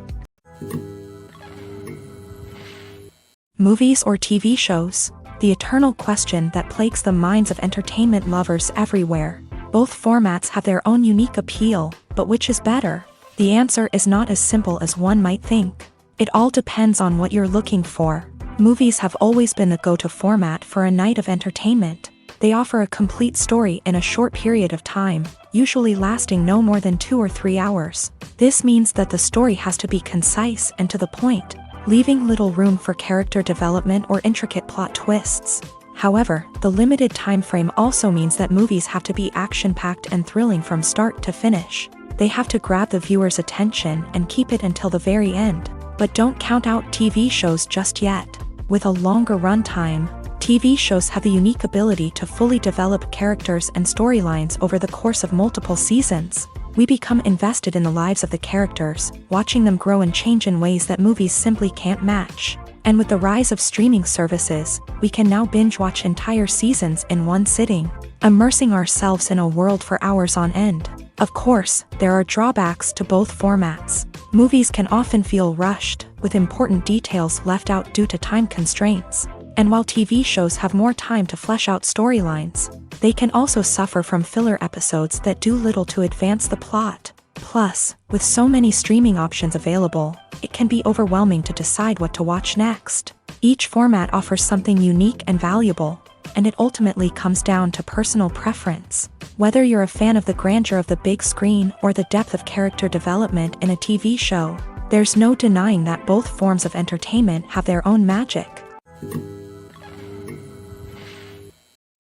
Movies or TV shows? The eternal question that plagues the minds of entertainment lovers everywhere. Both formats have their own unique appeal, but which is better? The answer is not as simple as one might think. It all depends on what you're looking for. Movies have always been the go-to format for a night of entertainment. They offer a complete story in a short period of time, usually lasting no more than 2 or 3 hours. This means that the story has to be concise and to the point, leaving little room for character development or intricate plot twists. However, the limited time frame also means that movies have to be action-packed and thrilling from start to finish. They have to grab the viewer's attention and keep it until the very end. But don't count out TV shows just yet. With a longer runtime, TV shows have the unique ability to fully develop characters and storylines over the course of multiple seasons. We become invested in the lives of the characters, watching them grow and change in ways that movies simply can't match. And with the rise of streaming services, we can now binge-watch entire seasons in one sitting, immersing ourselves in a world for hours on end. Of course, there are drawbacks to both formats. Movies can often feel rushed, with important details left out due to time constraints. And while TV shows have more time to flesh out storylines, they can also suffer from filler episodes that do little to advance the plot. Plus, with so many streaming options available, it can be overwhelming to decide what to watch next. Each format offers something unique and valuable, and it ultimately comes down to personal preference. Whether you're a fan of the grandeur of the big screen or the depth of character development in a TV show, there's no denying that both forms of entertainment have their own magic.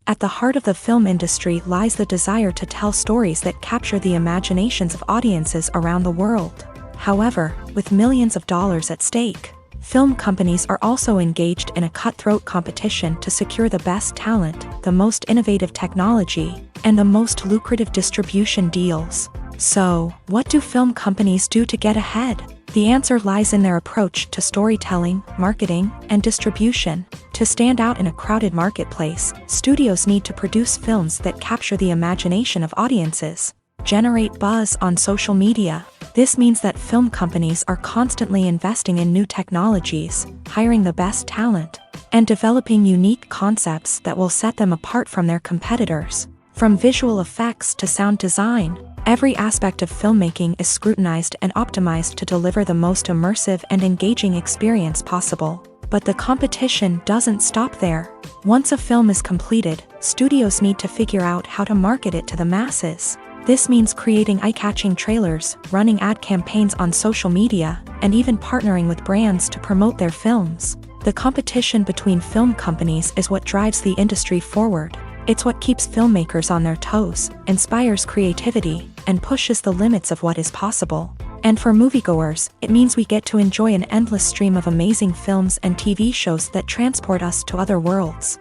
At the heart of the film industry lies the desire to tell stories that capture the imaginations of audiences around the world. However, with millions of dollars at stake, film companies are also engaged in a cutthroat competition to secure the best talent, the most innovative technology, and the most lucrative distribution deals. So, what do film companies do to get ahead? The answer lies in their approach to storytelling, marketing, and distribution. To stand out in a crowded marketplace, studios need to produce films that capture the imagination of audiences, generate buzz on social media. This means that film companies are constantly investing in new technologies, hiring the best talent, and developing unique concepts that will set them apart from their competitors. From visual effects to sound design, every aspect of filmmaking is scrutinized and optimized to deliver the most immersive and engaging experience possible. But the competition doesn't stop there. Once a film is completed, studios need to figure out how to market it to the masses. This means creating eye-catching trailers, running ad campaigns on social media, and even partnering with brands to promote their films. The competition between film companies is what drives the industry forward. It's what keeps filmmakers on their toes, inspires creativity, and pushes the limits of what is possible. And for moviegoers, it means we get to enjoy an endless stream of amazing films and TV shows that transport us to other worlds.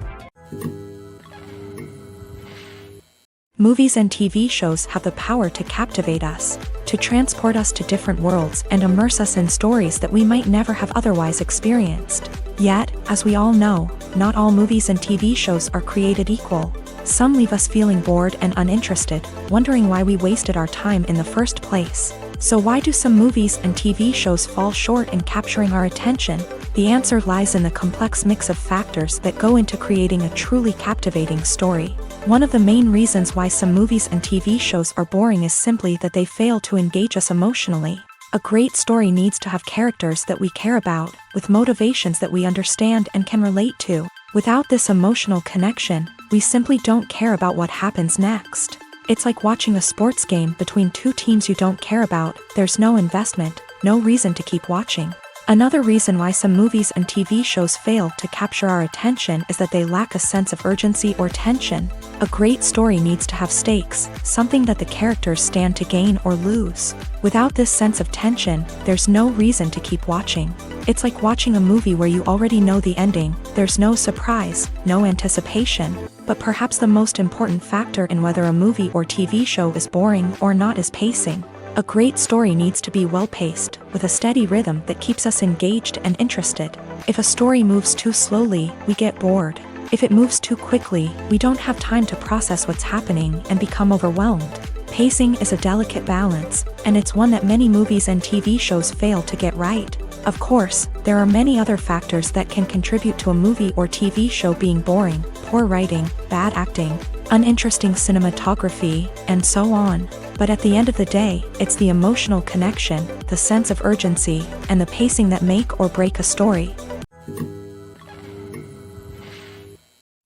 Movies and TV shows have the power to captivate us, to transport us to different worlds and immerse us in stories that we might never have otherwise experienced. Yet, as we all know, not all movies and TV shows are created equal. Some leave us feeling bored and uninterested, wondering why we wasted our time in the first place. So why do some movies and TV shows fall short in capturing our attention? The answer lies in the complex mix of factors that go into creating a truly captivating story. One of the main reasons why some movies and TV shows are boring is simply that they fail to engage us emotionally. A great story needs to have characters that we care about, with motivations that we understand and can relate to. Without this emotional connection, we simply don't care about what happens next. It's like watching a sports game between two teams you don't care about. There's no investment, no reason to keep watching. Another reason why some movies and TV shows fail to capture our attention is that they lack a sense of urgency or tension. A great story needs to have stakes, something that the characters stand to gain or lose. Without this sense of tension, there's no reason to keep watching. It's like watching a movie where you already know the ending. There's no surprise, no anticipation. But perhaps the most important factor in whether a movie or TV show is boring or not is pacing. A great story needs to be well-paced, with a steady rhythm that keeps us engaged and interested. If a story moves too slowly, we get bored. If it moves too quickly, we don't have time to process what's happening and become overwhelmed. Pacing is a delicate balance, and it's one that many movies and TV shows fail to get right. Of course, there are many other factors that can contribute to a movie or TV show being boring: poor writing, bad acting, uninteresting cinematography, and so on. But at the end of the day, it's the emotional connection, the sense of urgency, and the pacing that make or break a story.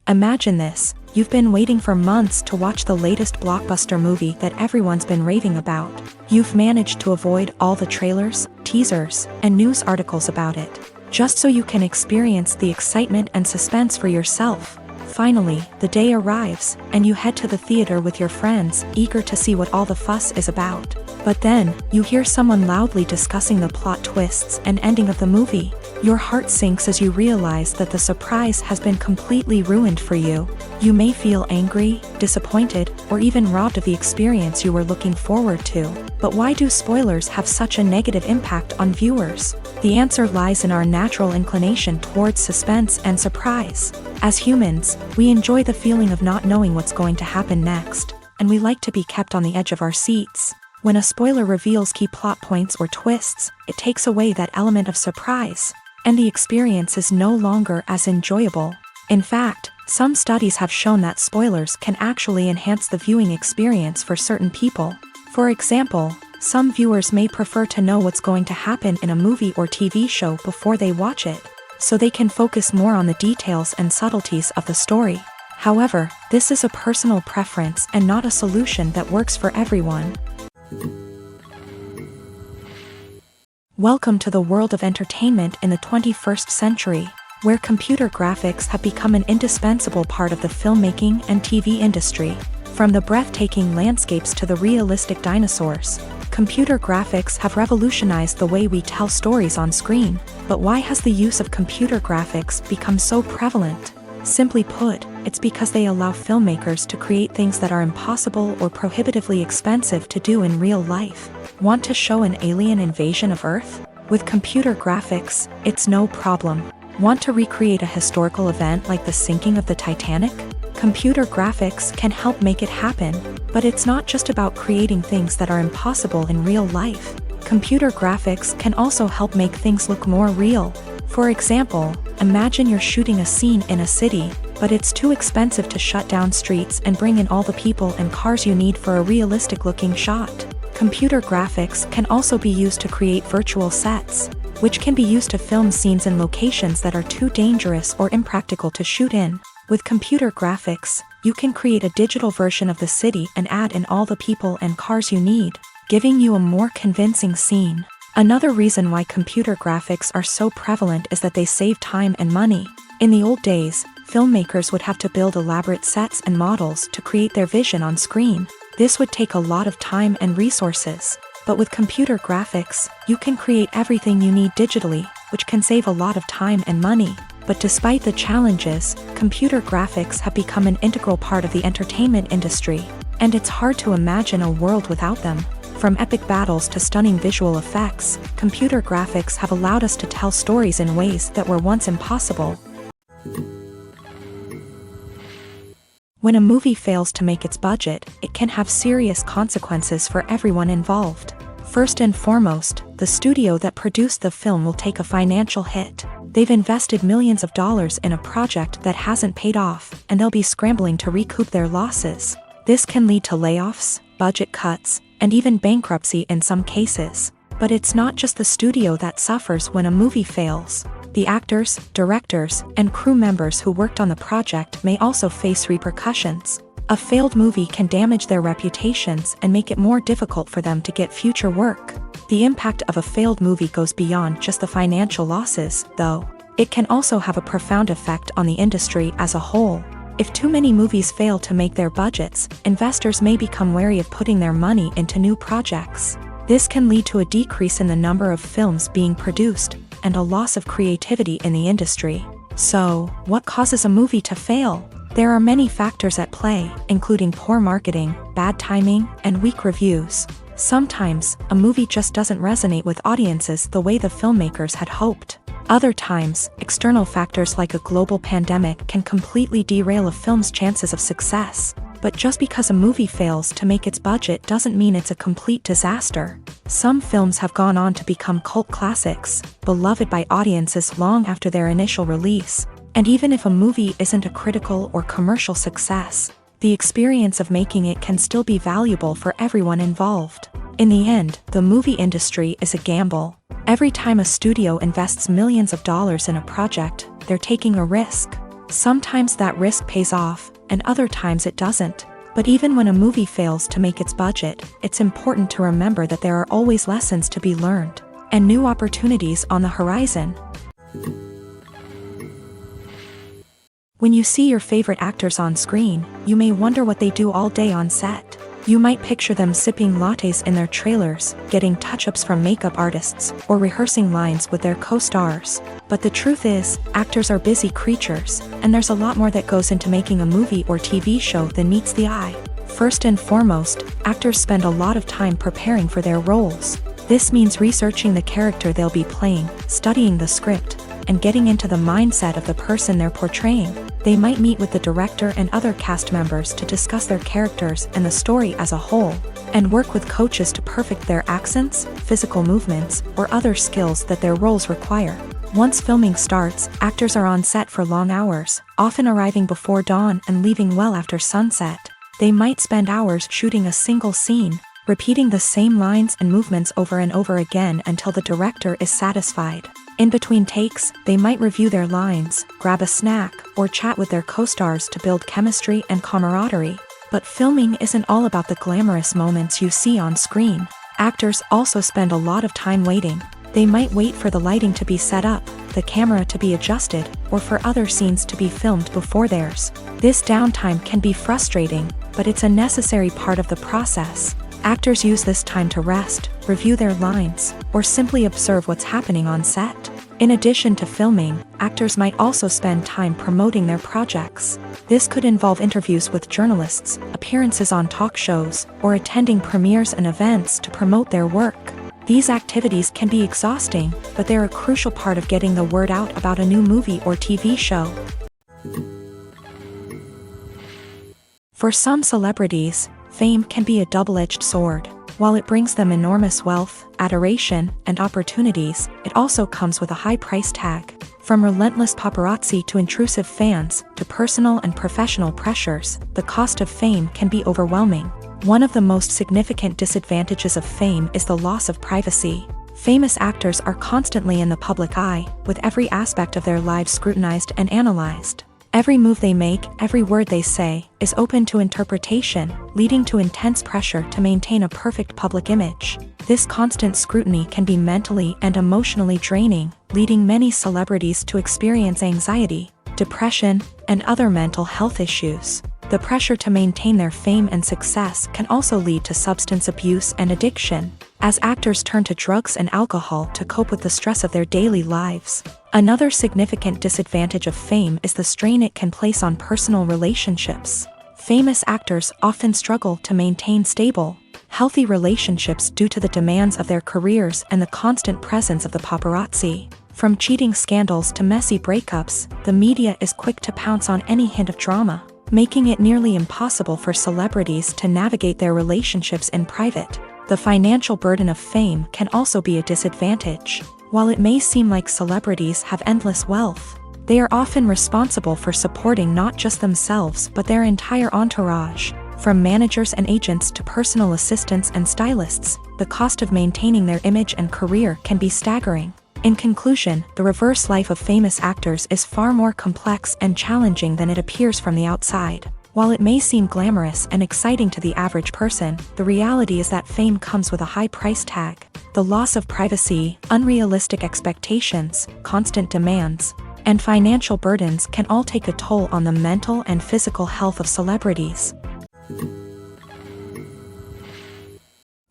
Imagine this: you've been waiting for months to watch the latest blockbuster movie that everyone's been raving about. You've managed to avoid all the trailers, teasers, and news articles about it, just so you can experience the excitement and suspense for yourself. Finally, the day arrives, and you head to the theater with your friends, eager to see what all the fuss is about. But then, you hear someone loudly discussing the plot twists and ending of the movie. Your heart sinks as you realize that the surprise has been completely ruined for you. You may feel angry, disappointed, or even robbed of the experience you were looking forward to. But why do spoilers have such a negative impact on viewers? The answer lies in our natural inclination towards suspense and surprise. As humans, we enjoy the feeling of not knowing what's going to happen next, and we like to be kept on the edge of our seats. When a spoiler reveals key plot points or twists, it takes away that element of surprise, and the experience is no longer as enjoyable. In fact, some studies have shown that spoilers can actually enhance the viewing experience for certain people. For example, some viewers may prefer to know what's going to happen in a movie or TV show before they watch it, so they can focus more on the details and subtleties of the story. However, this is a personal preference and not a solution that works for everyone. Welcome to the world of entertainment in the 21st century, where computer graphics have become an indispensable part of the filmmaking and TV industry. From the breathtaking landscapes to the realistic dinosaurs, computer graphics have revolutionized the way we tell stories on screen. But why has the use of computer graphics become so prevalent? Simply put, it's because they allow filmmakers to create things that are impossible or prohibitively expensive to do in real life. Want to show an alien invasion of Earth? With computer graphics, it's no problem. Want to recreate a historical event like the sinking of the Titanic? Computer graphics can help make it happen. But it's not just about creating things that are impossible in real life. Computer graphics can also help make things look more real. For example, imagine you're shooting a scene in a city, but it's too expensive to shut down streets and bring in all the people and cars you need for a realistic-looking shot. Computer graphics can also be used to create virtual sets, which can be used to film scenes in locations that are too dangerous or impractical to shoot in. With computer graphics, you can create a digital version of the city and add in all the people and cars you need, giving you a more convincing scene. Another reason why computer graphics are so prevalent is that they save time and money. In the old days, filmmakers would have to build elaborate sets and models to create their vision on screen. This would take a lot of time and resources. But with computer graphics, you can create everything you need digitally, which can save a lot of time and money. But despite the challenges, computer graphics have become an integral part of the entertainment industry, and it's hard to imagine a world without them. From epic battles to stunning visual effects, computer graphics have allowed us to tell stories in ways that were once impossible. When a movie fails to make its budget, it can have serious consequences for everyone involved. First and foremost, the studio that produced the film will take a financial hit. They've invested millions of dollars in a project that hasn't paid off, and they'll be scrambling to recoup their losses. This can lead to layoffs, budget cuts, and even bankruptcy in some cases. But it's not just the studio that suffers when a movie fails. The actors, directors, and crew members who worked on the project may also face repercussions. A failed movie can damage their reputations and make it more difficult for them to get future work. The impact of a failed movie goes beyond just the financial losses, though. It can also have a profound effect on the industry as a whole. If too many movies fail to make their budgets, investors may become wary of putting their money into new projects. This can lead to a decrease in the number of films being produced, and a loss of creativity in the industry. So, what causes a movie to fail? There are many factors at play, including poor marketing, bad timing, and weak reviews. Sometimes, a movie just doesn't resonate with audiences the way the filmmakers had hoped. Other times, external factors like a global pandemic can completely derail a film's chances of success. But just because a movie fails to make its budget doesn't mean it's a complete disaster. Some films have gone on to become cult classics, beloved by audiences long after their initial release. And even if a movie isn't a critical or commercial success, the experience of making it can still be valuable for everyone involved. In the end, the movie industry is a gamble. Every time a studio invests millions of dollars in a project, they're taking a risk. Sometimes that risk pays off, and other times it doesn't. But even when a movie fails to make its budget, it's important to remember that there are always lessons to be learned, and new opportunities on the horizon. When you see your favorite actors on screen, you may wonder what they do all day on set. You might picture them sipping lattes in their trailers, getting touch-ups from makeup artists, or rehearsing lines with their co-stars. But the truth is, actors are busy creatures, and there's a lot more that goes into making a movie or TV show than meets the eye. First and foremost, actors spend a lot of time preparing for their roles. This means researching the character they'll be playing, studying the script, and getting into the mindset of the person they're portraying. They might meet with the director and other cast members to discuss their characters and the story as a whole, and work with coaches to perfect their accents, physical movements, or other skills that their roles require. Once filming starts, actors are on set for long hours, often arriving before dawn and leaving well after sunset. They might spend hours shooting a single scene, repeating the same lines and movements over and over again until the director is satisfied. In between takes, they might review their lines, grab a snack, or chat with their co-stars to build chemistry and camaraderie. But filming isn't all about the glamorous moments you see on screen. Actors also spend a lot of time waiting. They might wait for the lighting to be set up, the camera to be adjusted, or for other scenes to be filmed before theirs. This downtime can be frustrating, but it's a necessary part of the process. Actors use this time to rest, review their lines, or simply observe what's happening on set. In addition to filming, actors might also spend time promoting their projects. This could involve interviews with journalists, appearances on talk shows, or attending premieres and events to promote their work. These activities can be exhausting, but they're a crucial part of getting the word out about a new movie or TV show. For some celebrities, fame can be a double-edged sword. While it brings them enormous wealth, adoration, and opportunities, it also comes with a high price tag. From relentless paparazzi to intrusive fans, to personal and professional pressures, the cost of fame can be overwhelming. One of the most significant disadvantages of fame is the loss of privacy. Famous actors are constantly in the public eye, with every aspect of their lives scrutinized and analyzed. Every move they make, every word they say, is open to interpretation, leading to intense pressure to maintain a perfect public image. This constant scrutiny can be mentally and emotionally draining, leading many celebrities to experience anxiety, depression, and other mental health issues. The pressure to maintain their fame and success can also lead to substance abuse and addiction, as actors turn to drugs and alcohol to cope with the stress of their daily lives. Another significant disadvantage of fame is the strain it can place on personal relationships. Famous actors often struggle to maintain stable, healthy relationships due to the demands of their careers and the constant presence of the paparazzi. From cheating scandals to messy breakups, the media is quick to pounce on any hint of drama, making it nearly impossible for celebrities to navigate their relationships in private. The financial burden of fame can also be a disadvantage. While it may seem like celebrities have endless wealth, they are often responsible for supporting not just themselves but their entire entourage. From managers and agents to personal assistants and stylists, the cost of maintaining their image and career can be staggering. In conclusion, the reverse life of famous actors is far more complex and challenging than it appears from the outside. While it may seem glamorous and exciting to the average person, the reality is that fame comes with a high price tag. The loss of privacy, unrealistic expectations, constant demands, and financial burdens can all take a toll on the mental and physical health of celebrities.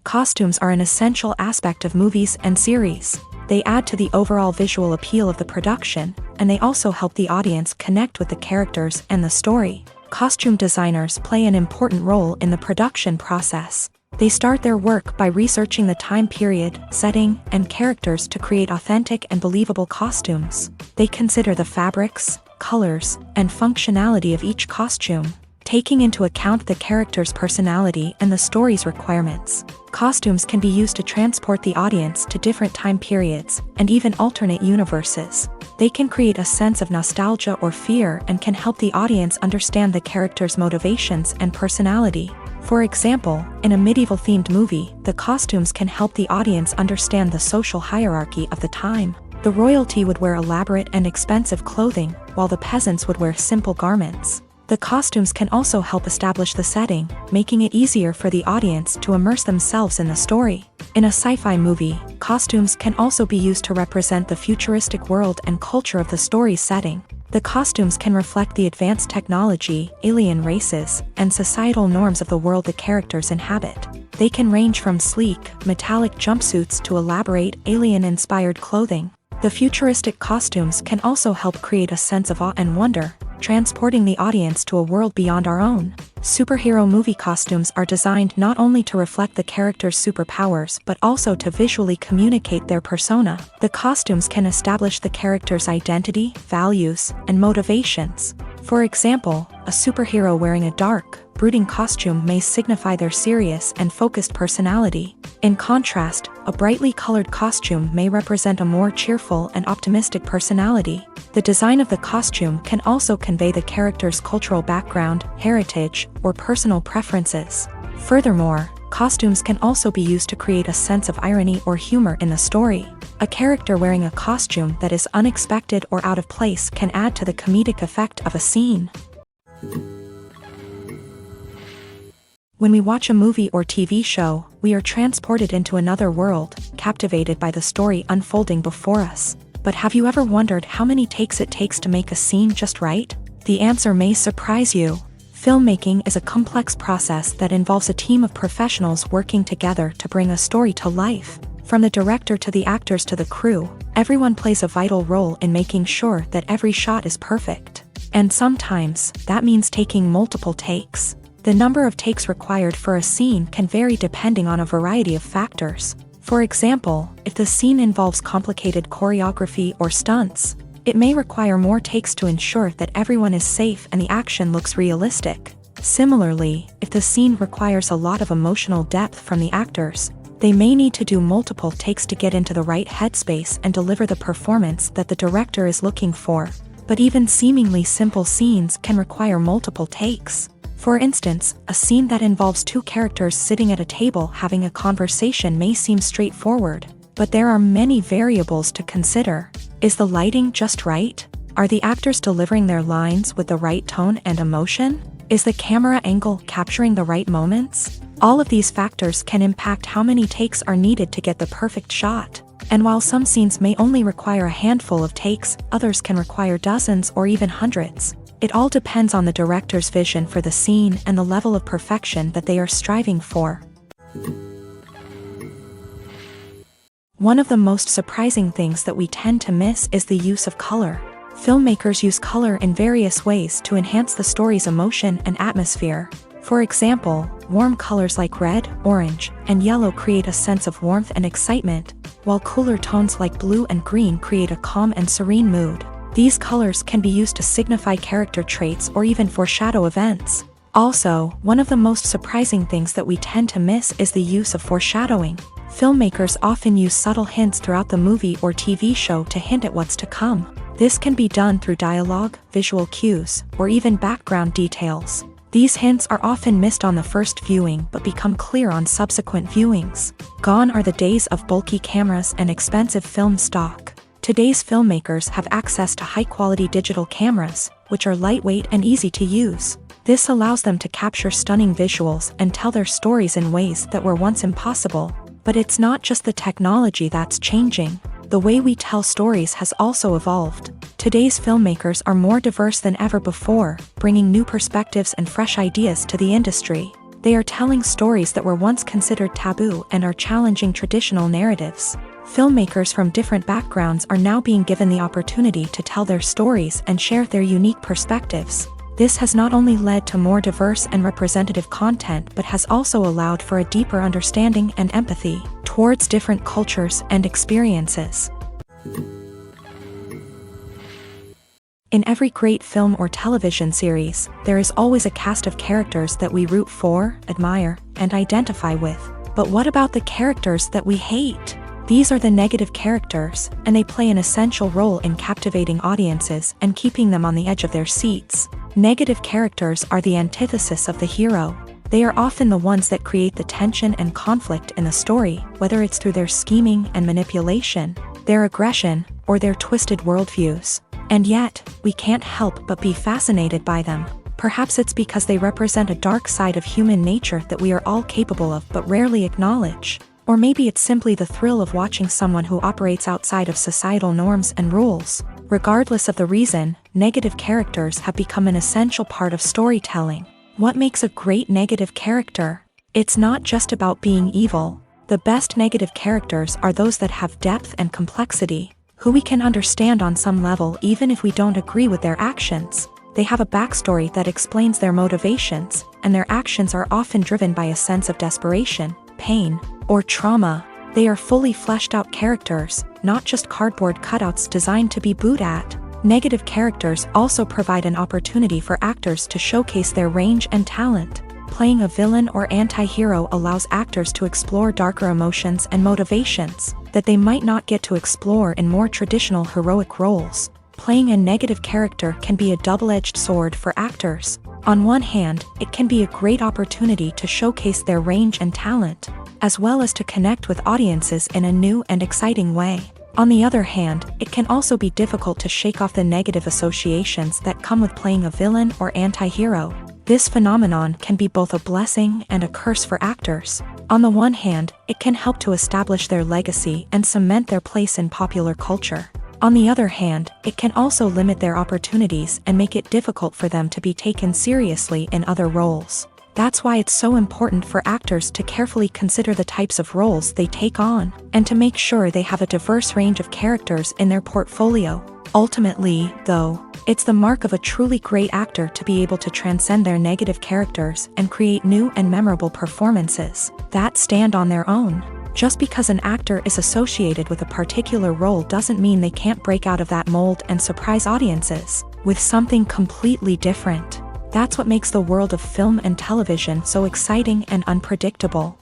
Costumes are an essential aspect of movies and series. They add to the overall visual appeal of the production, and they also help the audience connect with the characters and the story. Costume designers play an important role in the production process. They start their work by researching the time period, setting, and characters to create authentic and believable costumes. They consider the fabrics, colors, and functionality of each costume, taking into account the character's personality and the story's requirements. Costumes can be used to transport the audience to different time periods and even alternate universes. They can create a sense of nostalgia or fear and can help the audience understand the character's motivations and personality. For example, in a medieval-themed movie, the costumes can help the audience understand the social hierarchy of the time. The royalty would wear elaborate and expensive clothing, while the peasants would wear simple garments. The costumes can also help establish the setting, making it easier for the audience to immerse themselves in the story. In a sci-fi movie, costumes can also be used to represent the futuristic world and culture of the story's setting. The costumes can reflect the advanced technology, alien races, and societal norms of the world the characters inhabit. They can range from sleek, metallic jumpsuits to elaborate, alien-inspired clothing. The futuristic costumes can also help create a sense of awe and wonder, transporting the audience to a world beyond our own. Superhero movie costumes are designed not only to reflect the character's superpowers but also to visually communicate their persona. The costumes can establish the character's identity, values, and motivations. For example, a superhero wearing a dark, brooding costume may signify their serious and focused personality. In contrast, a brightly colored costume may represent a more cheerful and optimistic personality. The design of the costume can also convey the character's cultural background, heritage, or personal preferences. Furthermore, costumes can also be used to create a sense of irony or humor in the story. A character wearing a costume that is unexpected or out of place can add to the comedic effect of a scene. When we watch a movie or TV show, we are transported into another world, captivated by the story unfolding before us. But have you ever wondered how many takes it takes to make a scene just right? The answer may surprise you. Filmmaking is a complex process that involves a team of professionals working together to bring a story to life. From the director to the actors to the crew, everyone plays a vital role in making sure that every shot is perfect. And sometimes, that means taking multiple takes. The number of takes required for a scene can vary depending on a variety of factors. For example, if the scene involves complicated choreography or stunts, it may require more takes to ensure that everyone is safe and the action looks realistic. Similarly, if the scene requires a lot of emotional depth from the actors, they may need to do multiple takes to get into the right headspace and deliver the performance that the director is looking for. But even seemingly simple scenes can require multiple takes. For instance, a scene that involves two characters sitting at a table having a conversation may seem straightforward, but there are many variables to consider. Is the lighting just right? Are the actors delivering their lines with the right tone and emotion? Is the camera angle capturing the right moments? All of these factors can impact how many takes are needed to get the perfect shot. And while some scenes may only require a handful of takes, others can require dozens or even hundreds. It all depends on the director's vision for the scene and the level of perfection that they are striving for. One of the most surprising things that we tend to miss is the use of color. Filmmakers use color in various ways to enhance the story's emotion and atmosphere. For example, warm colors like red, orange, and yellow create a sense of warmth and excitement, while cooler tones like blue and green create a calm and serene mood. These colors can be used to signify character traits or even foreshadow events. Also, one of the most surprising things that we tend to miss is the use of foreshadowing. Filmmakers often use subtle hints throughout the movie or TV show to hint at what's to come. This can be done through dialogue, visual cues, or even background details. These hints are often missed on the first viewing but become clear on subsequent viewings. Gone are the days of bulky cameras and expensive film stock. Today's filmmakers have access to high-quality digital cameras, which are lightweight and easy to use. This allows them to capture stunning visuals and tell their stories in ways that were once impossible. But it's not just the technology that's changing. The way we tell stories has also evolved. Today's filmmakers are more diverse than ever before, bringing new perspectives and fresh ideas to the industry. They are telling stories that were once considered taboo and are challenging traditional narratives. Filmmakers from different backgrounds are now being given the opportunity to tell their stories and share their unique perspectives. This has not only led to more diverse and representative content but has also allowed for a deeper understanding and empathy towards different cultures and experiences. In every great film or television series, there is always a cast of characters that we root for, admire, and identify with. But what about the characters that we hate? These are the negative characters, and they play an essential role in captivating audiences and keeping them on the edge of their seats. Negative characters are the antithesis of the hero. They are often the ones that create the tension and conflict in the story, whether it's through their scheming and manipulation, their aggression, or their twisted worldviews. And yet, we can't help but be fascinated by them. Perhaps it's because they represent a dark side of human nature that we are all capable of but rarely acknowledge. Or maybe it's simply the thrill of watching someone who operates outside of societal norms and rules. Regardless of the reason, negative characters have become an essential part of storytelling. What makes a great negative character? It's not just about being evil. The best negative characters are those that have depth and complexity, who we can understand on some level even if we don't agree with their actions. They have a backstory that explains their motivations, and their actions are often driven by a sense of desperation, pain, or trauma. They are fully fleshed out characters, not just cardboard cutouts designed to be booed at. Negative characters also provide an opportunity for actors to showcase their range and talent. Playing a villain or anti-hero allows actors to explore darker emotions and motivations that they might not get to explore in more traditional heroic roles. Playing a negative character can be a double-edged sword for actors. On one hand, it can be a great opportunity to showcase their range and talent, as well as to connect with audiences in a new and exciting way. On the other hand, it can also be difficult to shake off the negative associations that come with playing a villain or anti-hero. This phenomenon can be both a blessing and a curse for actors. On the one hand, it can help to establish their legacy and cement their place in popular culture. On the other hand, it can also limit their opportunities and make it difficult for them to be taken seriously in other roles. That's why it's so important for actors to carefully consider the types of roles they take on, and to make sure they have a diverse range of characters in their portfolio. Ultimately, though, it's the mark of a truly great actor to be able to transcend their negative characters and create new and memorable performances that stand on their own. Just because an actor is associated with a particular role doesn't mean they can't break out of that mold and surprise audiences with something completely different. That's what makes the world of film and television so exciting and unpredictable.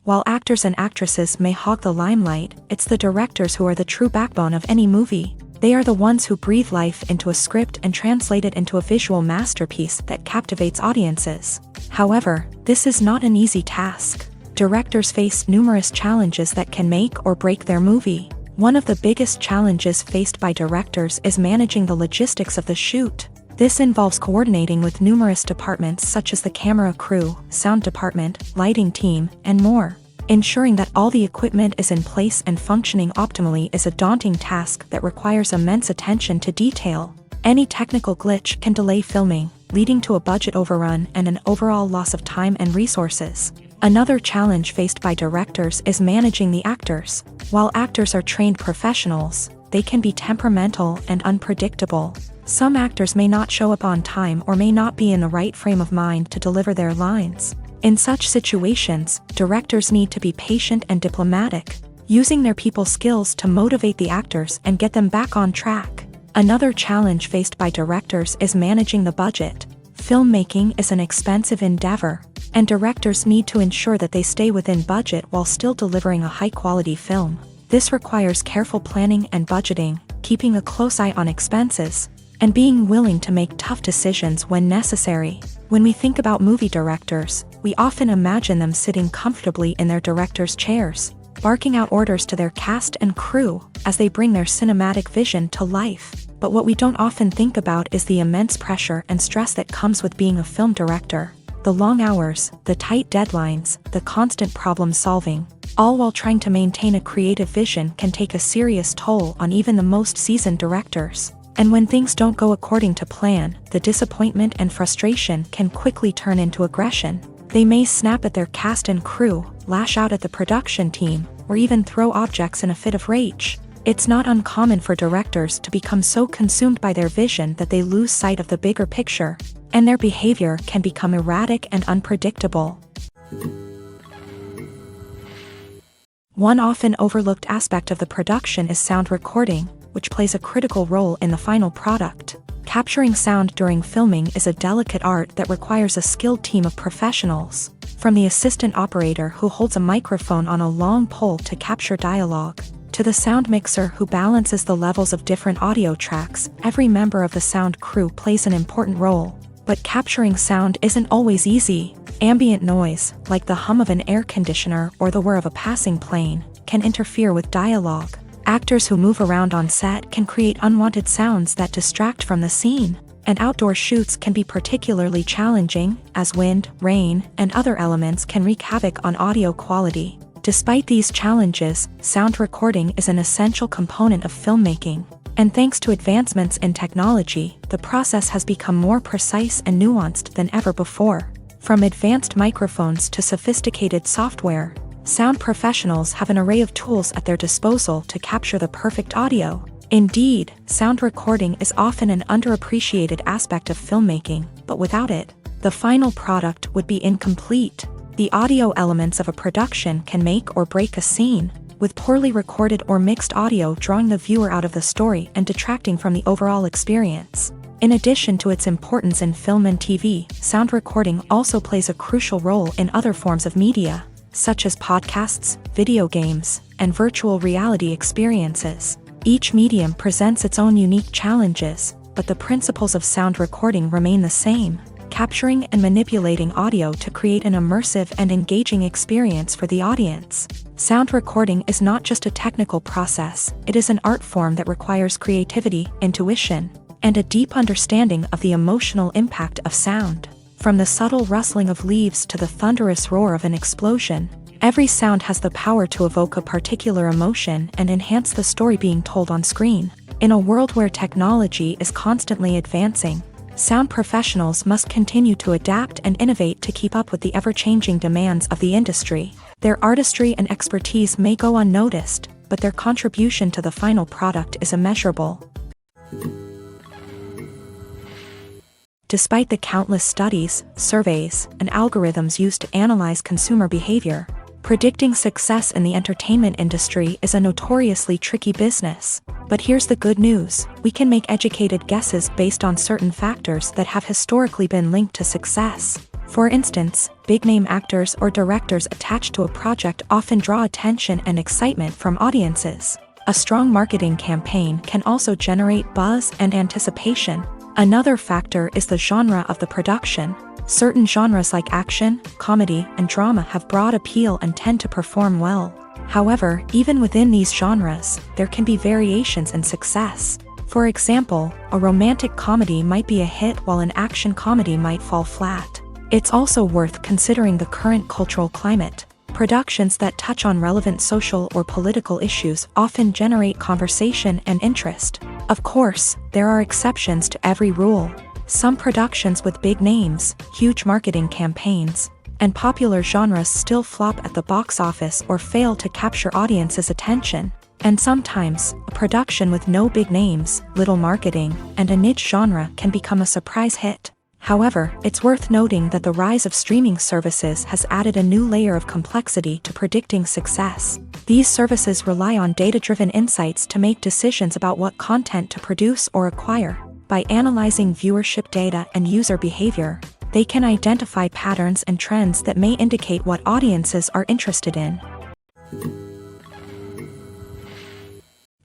While actors and actresses may hog the limelight, it's the directors who are the true backbone of any movie. They are the ones who breathe life into a script and translate it into a visual masterpiece that captivates audiences. However, this is not an easy task. Directors face numerous challenges that can make or break their movie. One of the biggest challenges faced by directors is managing the logistics of the shoot. This involves coordinating with numerous departments such as the camera crew, sound department, lighting team, and more. Ensuring that all the equipment is in place and functioning optimally is a daunting task that requires immense attention to detail. Any technical glitch can delay filming, leading to a budget overrun and an overall loss of time and resources. Another challenge faced by directors is managing the actors. While actors are trained professionals, they can be temperamental and unpredictable. Some actors may not show up on time or may not be in the right frame of mind to deliver their lines. In such situations, directors need to be patient and diplomatic, using their people skills to motivate the actors and get them back on track. Another challenge faced by directors is managing the budget. Filmmaking is an expensive endeavor, and directors need to ensure that they stay within budget while still delivering a high-quality film. This requires careful planning and budgeting, keeping a close eye on expenses, and being willing to make tough decisions when necessary. When we think about movie directors, we often imagine them sitting comfortably in their director's chairs, barking out orders to their cast and crew as they bring their cinematic vision to life. But what we don't often think about is the immense pressure and stress that comes with being a film director. The long hours, the tight deadlines, the constant problem solving, all while trying to maintain a creative vision can take a serious toll on even the most seasoned directors. And when things don't go according to plan, the disappointment and frustration can quickly turn into aggression. They may snap at their cast and crew, lash out at the production team, or even throw objects in a fit of rage. It's not uncommon for directors to become so consumed by their vision that they lose sight of the bigger picture, and their behavior can become erratic and unpredictable. One often overlooked aspect of the production is sound recording, which plays a critical role in the final product. Capturing sound during filming is a delicate art that requires a skilled team of professionals. From the assistant operator who holds a microphone on a long pole to capture dialogue, to the sound mixer who balances the levels of different audio tracks, every member of the sound crew plays an important role. But capturing sound isn't always easy. Ambient noise, like the hum of an air conditioner or the whir of a passing plane, can interfere with dialogue. Actors who move around on set can create unwanted sounds that distract from the scene, and outdoor shoots can be particularly challenging, as wind, rain, and other elements can wreak havoc on audio quality. Despite these challenges, sound recording is an essential component of filmmaking, and thanks to advancements in technology, the process has become more precise and nuanced than ever before. From advanced microphones to sophisticated software, sound professionals have an array of tools at their disposal to capture the perfect audio. Indeed, sound recording is often an underappreciated aspect of filmmaking, but without it, the final product would be incomplete. The audio elements of a production can make or break a scene, with poorly recorded or mixed audio drawing the viewer out of the story and detracting from the overall experience. In addition to its importance in film and TV, sound recording also plays a crucial role in other forms of media, such as podcasts, video games, and virtual reality experiences. Each medium presents its own unique challenges, but the principles of sound recording remain the same, capturing and manipulating audio to create an immersive and engaging experience for the audience. Sound recording is not just a technical process, it is an art form that requires creativity, intuition, and a deep understanding of the emotional impact of sound. From the subtle rustling of leaves to the thunderous roar of an explosion, every sound has the power to evoke a particular emotion and enhance the story being told on screen. In a world where technology is constantly advancing, sound professionals must continue to adapt and innovate to keep up with the ever-changing demands of the industry. Their artistry and expertise may go unnoticed, but their contribution to the final product is immeasurable. Despite the countless studies, surveys, and algorithms used to analyze consumer behavior, predicting success in the entertainment industry is a notoriously tricky business. But here's the good news: we can make educated guesses based on certain factors that have historically been linked to success. For instance, big-name actors or directors attached to a project often draw attention and excitement from audiences. A strong marketing campaign can also generate buzz and anticipation. Another factor is the genre of the production. Certain genres like action, comedy, and drama have broad appeal and tend to perform well. However, even within these genres, there can be variations in success. For example, a romantic comedy might be a hit while an action comedy might fall flat. It's also worth considering the current cultural climate. Productions that touch on relevant social or political issues often generate conversation and interest. Of course, there are exceptions to every rule. Some productions with big names, huge marketing campaigns, and popular genres still flop at the box office or fail to capture audiences' attention. And sometimes, a production with no big names, little marketing, and a niche genre can become a surprise hit. However, it's worth noting that the rise of streaming services has added a new layer of complexity to predicting success. These services rely on data-driven insights to make decisions about what content to produce or acquire. By analyzing viewership data and user behavior, they can identify patterns and trends that may indicate what audiences are interested in.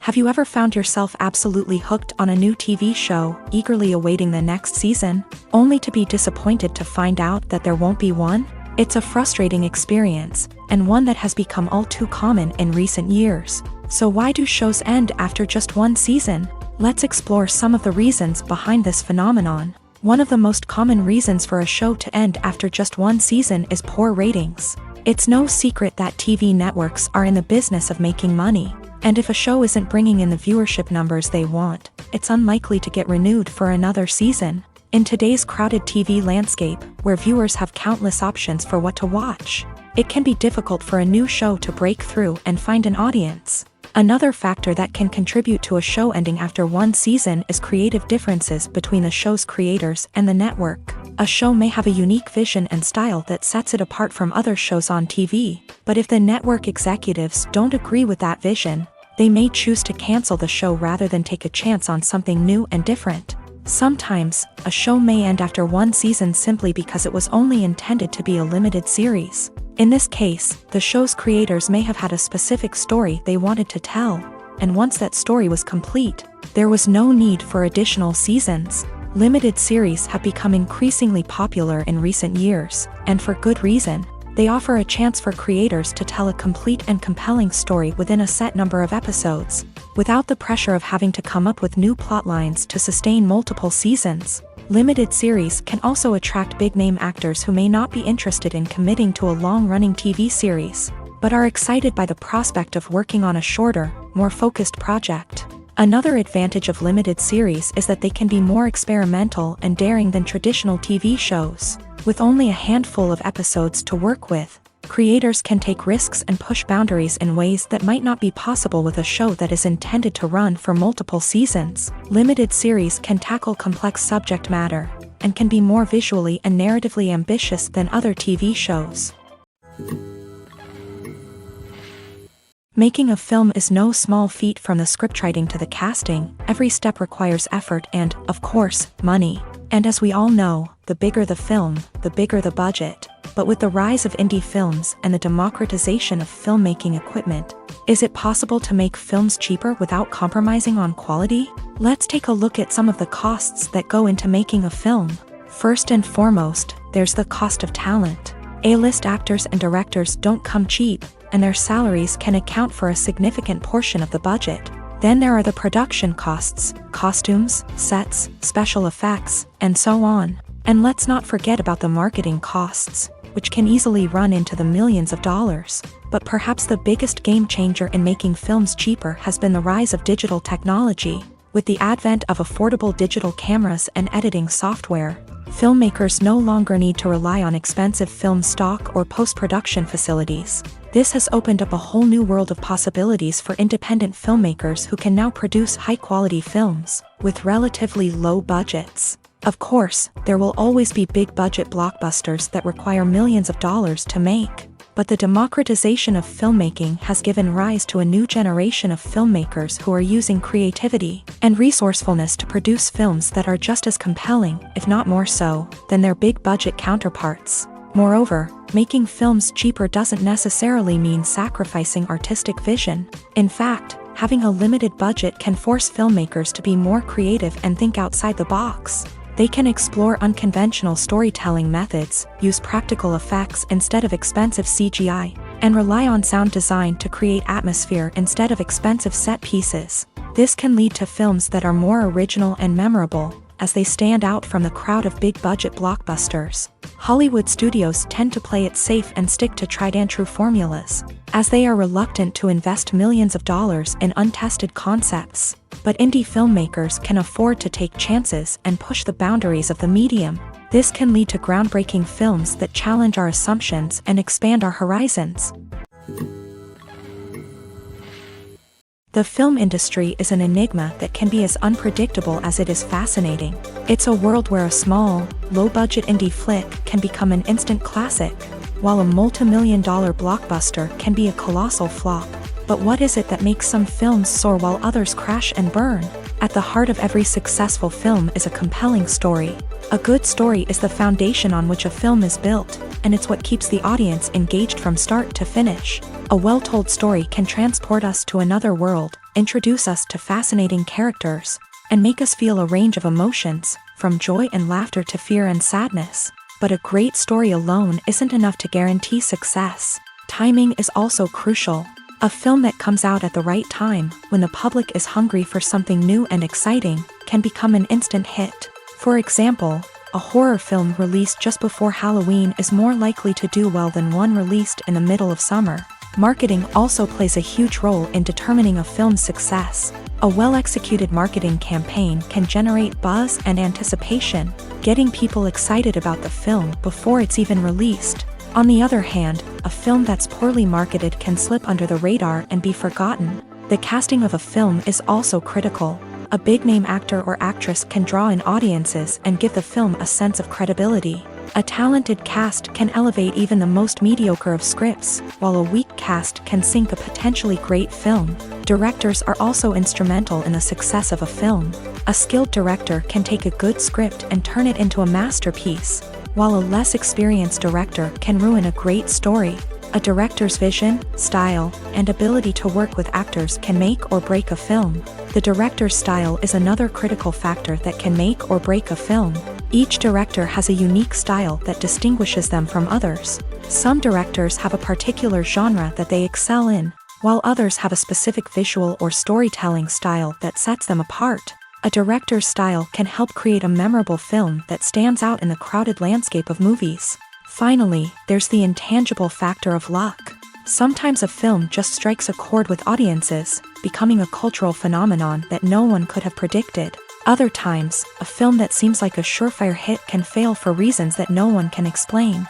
Have you ever found yourself absolutely hooked on a new TV show, eagerly awaiting the next season, only to be disappointed to find out that there won't be one? It's a frustrating experience, and one that has become all too common in recent years. So why do shows end after just one season? Let's explore some of the reasons behind this phenomenon. One of the most common reasons for a show to end after just one season is poor ratings. It's no secret that TV networks are in the business of making money. And if a show isn't bringing in the viewership numbers they want, it's unlikely to get renewed for another season. In today's crowded TV landscape, where viewers have countless options for what to watch, it can be difficult for a new show to break through and find an audience. Another factor that can contribute to a show ending after one season is creative differences between the show's creators and the network. A show may have a unique vision and style that sets it apart from other shows on TV, but if the network executives don't agree with that vision, they may choose to cancel the show rather than take a chance on something new and different. Sometimes, a show may end after one season simply because it was only intended to be a limited series. In this case, the show's creators may have had a specific story they wanted to tell, and once that story was complete, there was no need for additional seasons. Limited series have become increasingly popular in recent years, and for good reason. They offer a chance for creators to tell a complete and compelling story within a set number of episodes, without the pressure of having to come up with new plot lines to sustain multiple seasons. Limited series can also attract big-name actors who may not be interested in committing to a long-running TV series, but are excited by the prospect of working on a shorter, more focused project. Another advantage of limited series is that they can be more experimental and daring than traditional TV shows. With only a handful of episodes to work with, creators can take risks and push boundaries in ways that might not be possible with a show that is intended to run for multiple seasons. Limited series can tackle complex subject matter, and can be more visually and narratively ambitious than other TV shows. Making a film is no small feat. From the scriptwriting to the casting, every step requires effort and, of course, money. And as we all know, the bigger the film, the bigger the budget. But with the rise of indie films and the democratization of filmmaking equipment, is it possible to make films cheaper without compromising on quality? Let's take a look at some of the costs that go into making a film. First and foremost, there's the cost of talent. A-list actors and directors don't come cheap, and their salaries can account for a significant portion of the budget. Then there are the production costs, costumes, sets, special effects, and so on. And let's not forget about the marketing costs, which can easily run into the millions of dollars. But perhaps the biggest game changer in making films cheaper has been the rise of digital technology. With the advent of affordable digital cameras and editing software, filmmakers no longer need to rely on expensive film stock or post-production facilities. This has opened up a whole new world of possibilities for independent filmmakers who can now produce high-quality films with relatively low budgets. Of course, there will always be big-budget blockbusters that require millions of dollars to make. But the democratization of filmmaking has given rise to a new generation of filmmakers who are using creativity and resourcefulness to produce films that are just as compelling, if not more so, than their big-budget counterparts. Moreover, making films cheaper doesn't necessarily mean sacrificing artistic vision. In fact, having a limited budget can force filmmakers to be more creative and think outside the box. They can explore unconventional storytelling methods, use practical effects instead of expensive CGI, and rely on sound design to create atmosphere instead of expensive set pieces. This can lead to films that are more original and memorable, as they stand out from the crowd of big-budget blockbusters. Hollywood studios tend to play it safe and stick to tried-and-true formulas, as they are reluctant to invest millions of dollars in untested concepts. But indie filmmakers can afford to take chances and push the boundaries of the medium. This can lead to groundbreaking films that challenge our assumptions and expand our horizons. The film industry is an enigma that can be as unpredictable as it is fascinating. It's a world where a small, low-budget indie flick can become an instant classic, while a multi-million-dollar blockbuster can be a colossal flop. But what is it that makes some films soar while others crash and burn? At the heart of every successful film is a compelling story. A good story is the foundation on which a film is built, and it's what keeps the audience engaged from start to finish. A well-told story can transport us to another world, introduce us to fascinating characters, and make us feel a range of emotions, from joy and laughter to fear and sadness. But a great story alone isn't enough to guarantee success. Timing is also crucial. A film that comes out at the right time, when the public is hungry for something new and exciting, can become an instant hit. For example, a horror film released just before Halloween is more likely to do well than one released in the middle of summer. Marketing also plays a huge role in determining a film's success. A well-executed marketing campaign can generate buzz and anticipation, getting people excited about the film before it's even released. On the other hand, a film that's poorly marketed can slip under the radar and be forgotten. The casting of a film is also critical. A big-name actor or actress can draw in audiences and give the film a sense of credibility. A talented cast can elevate even the most mediocre of scripts, while a weak cast can sink a potentially great film. Directors are also instrumental in the success of a film. A skilled director can take a good script and turn it into a masterpiece, while a less experienced director can ruin a great story. A director's vision, style, and ability to work with actors can make or break a film. The director's style is another critical factor that can make or break a film. Each director has a unique style that distinguishes them from others. Some directors have a particular genre that they excel in, while others have a specific visual or storytelling style that sets them apart. A director's style can help create a memorable film that stands out in the crowded landscape of movies. Finally, there's the intangible factor of luck. Sometimes a film just strikes a chord with audiences, becoming a cultural phenomenon that no one could have predicted. Other times, a film that seems like a surefire hit can fail for reasons that no one can explain.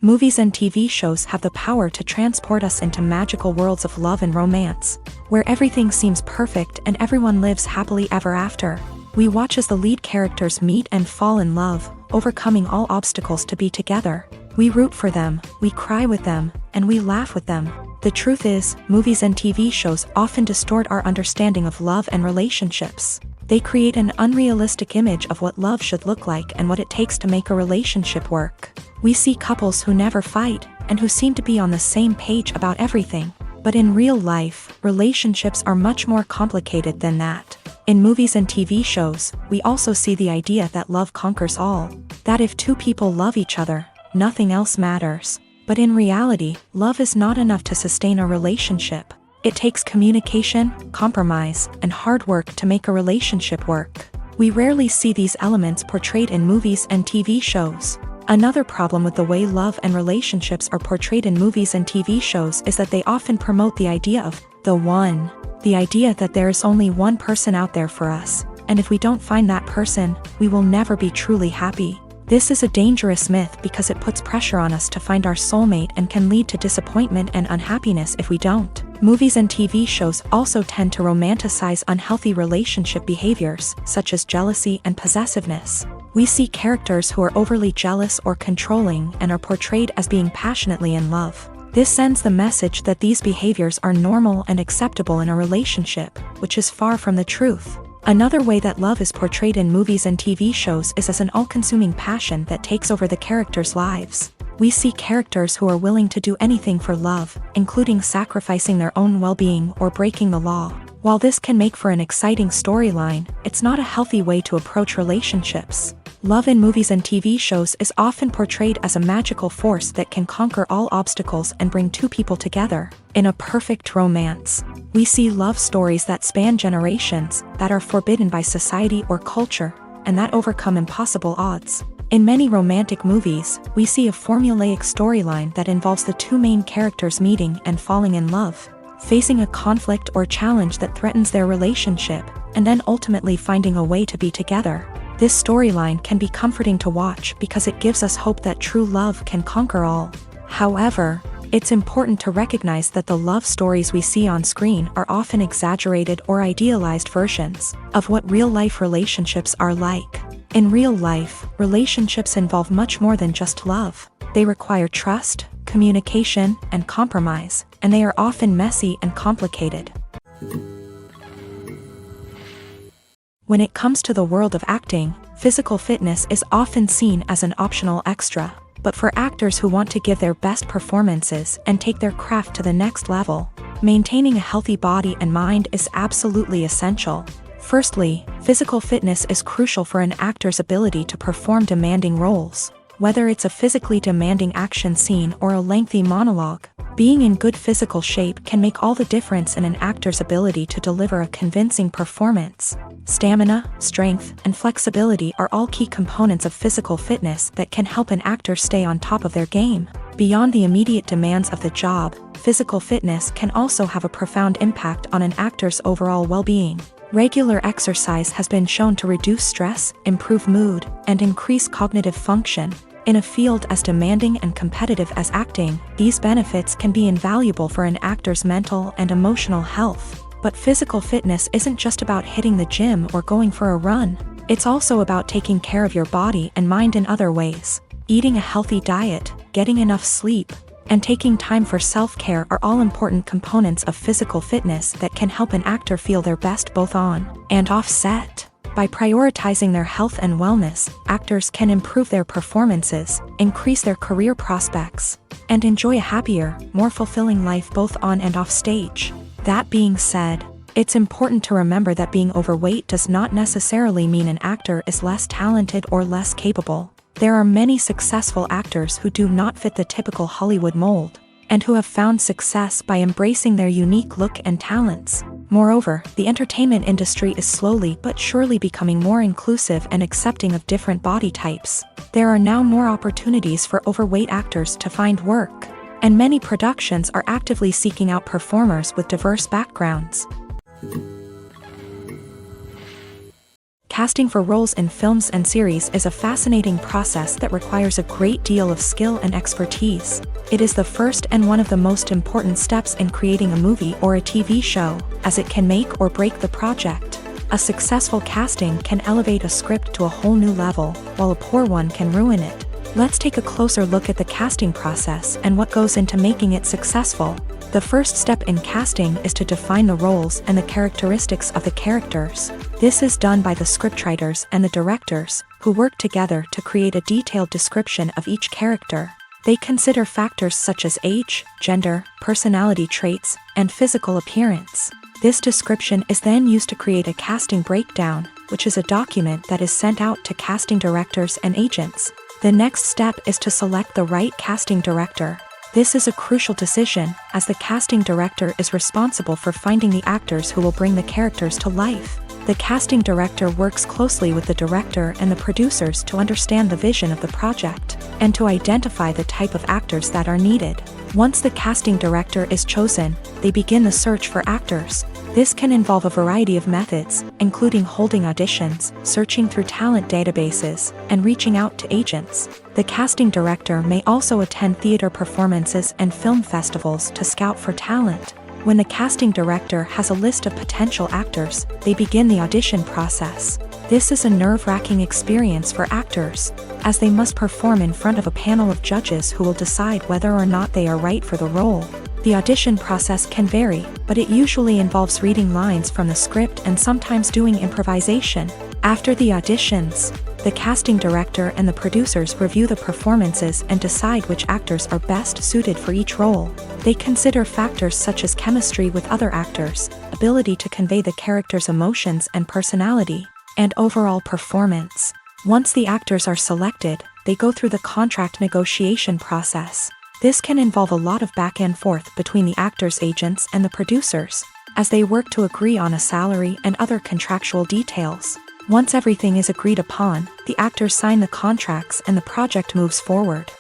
Movies and TV shows have the power to transport us into magical worlds of love and romance, where everything seems perfect and everyone lives happily ever after. We watch as the lead characters meet and fall in love, overcoming all obstacles to be together. We root for them, we cry with them, and we laugh with them. The truth is, movies and TV shows often distort our understanding of love and relationships. They create an unrealistic image of what love should look like and what it takes to make a relationship work. We see couples who never fight, and who seem to be on the same page about everything. But in real life, relationships are much more complicated than that. In movies and TV shows, we also see the idea that love conquers all. That if two people love each other, nothing else matters. But in reality, love is not enough to sustain a relationship. It takes communication, compromise, and hard work to make a relationship work. We rarely see these elements portrayed in movies and TV shows. Another problem with the way love and relationships are portrayed in movies and TV shows is that they often promote the idea of the one. The idea that there is only one person out there for us, and if we don't find that person, we will never be truly happy. This is a dangerous myth because it puts pressure on us to find our soulmate and can lead to disappointment and unhappiness if we don't. Movies and TV shows also tend to romanticize unhealthy relationship behaviors, such as jealousy and possessiveness. We see characters who are overly jealous or controlling and are portrayed as being passionately in love. This sends the message that these behaviors are normal and acceptable in a relationship, which is far from the truth. Another way that love is portrayed in movies and TV shows is as an all-consuming passion that takes over the characters' lives. We see characters who are willing to do anything for love, including sacrificing their own well-being or breaking the law. While this can make for an exciting storyline, it's not a healthy way to approach relationships. Love in movies and TV shows is often portrayed as a magical force that can conquer all obstacles and bring two people together. In a perfect romance, we see love stories that span generations, that are forbidden by society or culture, and that overcome impossible odds. In many romantic movies, we see a formulaic storyline that involves the two main characters meeting and falling in love, facing a conflict or challenge that threatens their relationship, and then ultimately finding a way to be together. This storyline can be comforting to watch because it gives us hope that true love can conquer all. However, it's important to recognize that the love stories we see on screen are often exaggerated or idealized versions of what real-life relationships are like. In real life, relationships involve much more than just love. They require trust, communication, and compromise, and they are often messy and complicated. When it comes to the world of acting, physical fitness is often seen as an optional extra. But for actors who want to give their best performances and take their craft to the next level, maintaining a healthy body and mind is absolutely essential. Firstly, physical fitness is crucial for an actor's ability to perform demanding roles. Whether it's a physically demanding action scene or a lengthy monologue, being in good physical shape can make all the difference in an actor's ability to deliver a convincing performance. Stamina, strength, and flexibility are all key components of physical fitness that can help an actor stay on top of their game. Beyond the immediate demands of the job, physical fitness can also have a profound impact on an actor's overall well-being. Regular exercise has been shown to reduce stress, improve mood, and increase cognitive function. In a field as demanding and competitive as acting, these benefits can be invaluable for an actor's mental and emotional health. But physical fitness isn't just about hitting the gym or going for a run. It's also about taking care of your body and mind in other ways. Eating a healthy diet, getting enough sleep, and taking time for self-care are all important components of physical fitness that can help an actor feel their best both on and off set. By prioritizing their health and wellness, actors can improve their performances, increase their career prospects, and enjoy a happier, more fulfilling life both on and off stage. That being said, it's important to remember that being overweight does not necessarily mean an actor is less talented or less capable. There are many successful actors who do not fit the typical Hollywood mold, and who have found success by embracing their unique look and talents. Moreover, the entertainment industry is slowly but surely becoming more inclusive and accepting of different body types. There are now more opportunities for overweight actors to find work, and many productions are actively seeking out performers with diverse backgrounds. Casting for roles in films and series is a fascinating process that requires a great deal of skill and expertise. It is the first and one of the most important steps in creating a movie or a TV show, as it can make or break the project. A successful casting can elevate a script to a whole new level, while a poor one can ruin it. Let's take a closer look at the casting process and what goes into making it successful. The first step in casting is to define the roles and the characteristics of the characters. This is done by the scriptwriters and the directors, who work together to create a detailed description of each character. They consider factors such as age, gender, personality traits, and physical appearance. This description is then used to create a casting breakdown, which is a document that is sent out to casting directors and agents. The next step is to select the right casting director. This is a crucial decision, as the casting director is responsible for finding the actors who will bring the characters to life. The casting director works closely with the director and the producers to understand the vision of the project, and to identify the type of actors that are needed. Once the casting director is chosen, they begin the search for actors. This can involve a variety of methods, including holding auditions, searching through talent databases, and reaching out to agents. The casting director may also attend theater performances and film festivals to scout for talent. When the casting director has a list of potential actors, they begin the audition process. This is a nerve-wracking experience for actors, as they must perform in front of a panel of judges who will decide whether or not they are right for the role. The audition process can vary, but it usually involves reading lines from the script and sometimes doing improvisation. After the auditions, The casting director and the producers review the performances and decide which actors are best suited for each role. They consider factors such as chemistry with other actors, ability to convey the character's emotions and personality, and overall performance. Once the actors are selected, they go through the contract negotiation process. This can involve a lot of back and forth between the actors' agents and the producers, as they work to agree on a salary and other contractual details. Once everything is agreed upon, the actors sign the contracts and the project moves forward.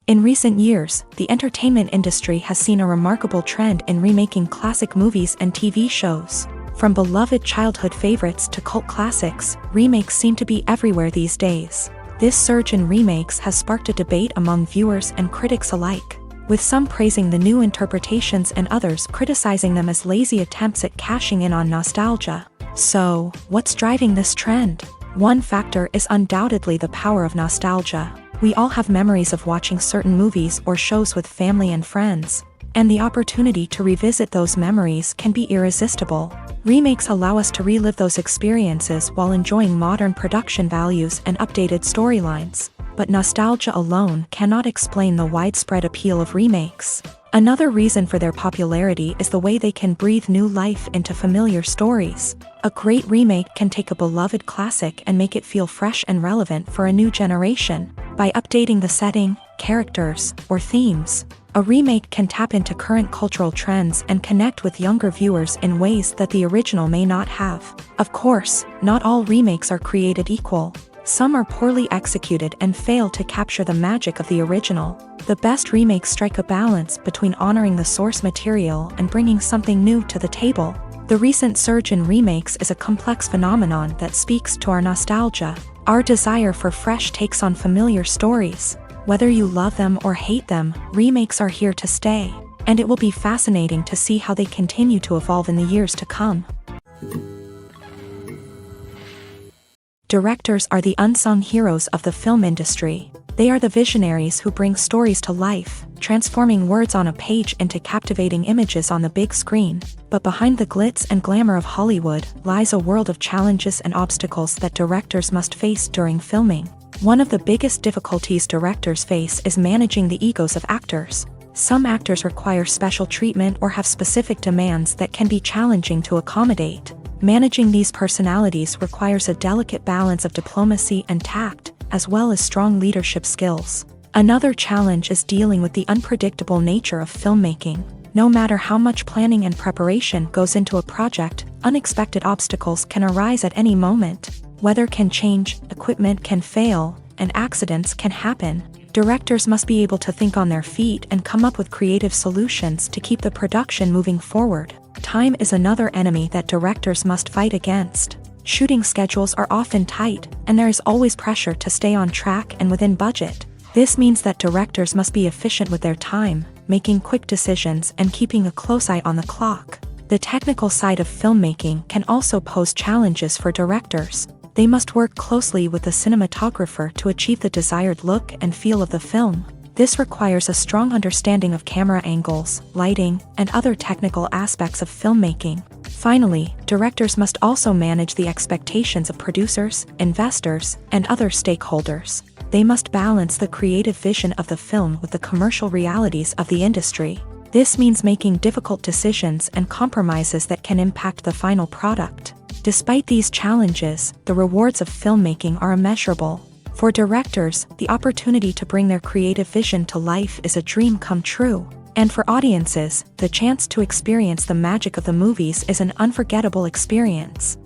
In recent years, the entertainment industry has seen a remarkable trend in remaking classic movies and TV shows. From beloved childhood favorites to cult classics, remakes seem to be everywhere these days. This surge in remakes has sparked a debate among viewers and critics alike, with some praising the new interpretations and others criticizing them as lazy attempts at cashing in on nostalgia. So, what's driving this trend? One factor is undoubtedly the power of nostalgia. We all have memories of watching certain movies or shows with family and friends, and the opportunity to revisit those memories can be irresistible. Remakes allow us to relive those experiences while enjoying modern production values and updated storylines. But nostalgia alone cannot explain the widespread appeal of remakes. Another reason for their popularity is the way they can breathe new life into familiar stories. A great remake can take a beloved classic and make it feel fresh and relevant for a new generation. By updating the setting, characters, or themes, a remake can tap into current cultural trends and connect with younger viewers in ways that the original may not have. Of course, not all remakes are created equal. Some are poorly executed and fail to capture the magic of the original. The best remakes strike a balance between honoring the source material and bringing something new to the table. The recent surge in remakes is a complex phenomenon that speaks to our nostalgia, our desire for fresh takes on familiar stories. Whether you love them or hate them, remakes are here to stay, and it will be fascinating to see how they continue to evolve in the years to come. Directors are the unsung heroes of the film industry. They are the visionaries who bring stories to life, transforming words on a page into captivating images on the big screen. But behind the glitz and glamour of Hollywood lies a world of challenges and obstacles that directors must face during filming. One of the biggest difficulties directors face is managing the egos of actors. Some actors require special treatment or have specific demands that can be challenging to accommodate. Managing these personalities requires a delicate balance of diplomacy and tact, as well as strong leadership skills. Another challenge is dealing with the unpredictable nature of filmmaking. No matter how much planning and preparation goes into a project, unexpected obstacles can arise at any moment. Weather can change, equipment can fail, and accidents can happen. Directors must be able to think on their feet and come up with creative solutions to keep the production moving forward. Time is another enemy that directors must fight against. Shooting schedules are often tight, and there is always pressure to stay on track and within budget. This means that directors must be efficient with their time, making quick decisions and keeping a close eye on the clock. The technical side of filmmaking can also pose challenges for directors. They must work closely with the cinematographer to achieve the desired look and feel of the film. This requires a strong understanding of camera angles, lighting, and other technical aspects of filmmaking. Finally, directors must also manage the expectations of producers, investors, and other stakeholders. They must balance the creative vision of the film with the commercial realities of the industry. This means making difficult decisions and compromises that can impact the final product. Despite these challenges, the rewards of filmmaking are immeasurable. For directors, the opportunity to bring their creative vision to life is a dream come true. And for audiences, the chance to experience the magic of the movies is an unforgettable experience.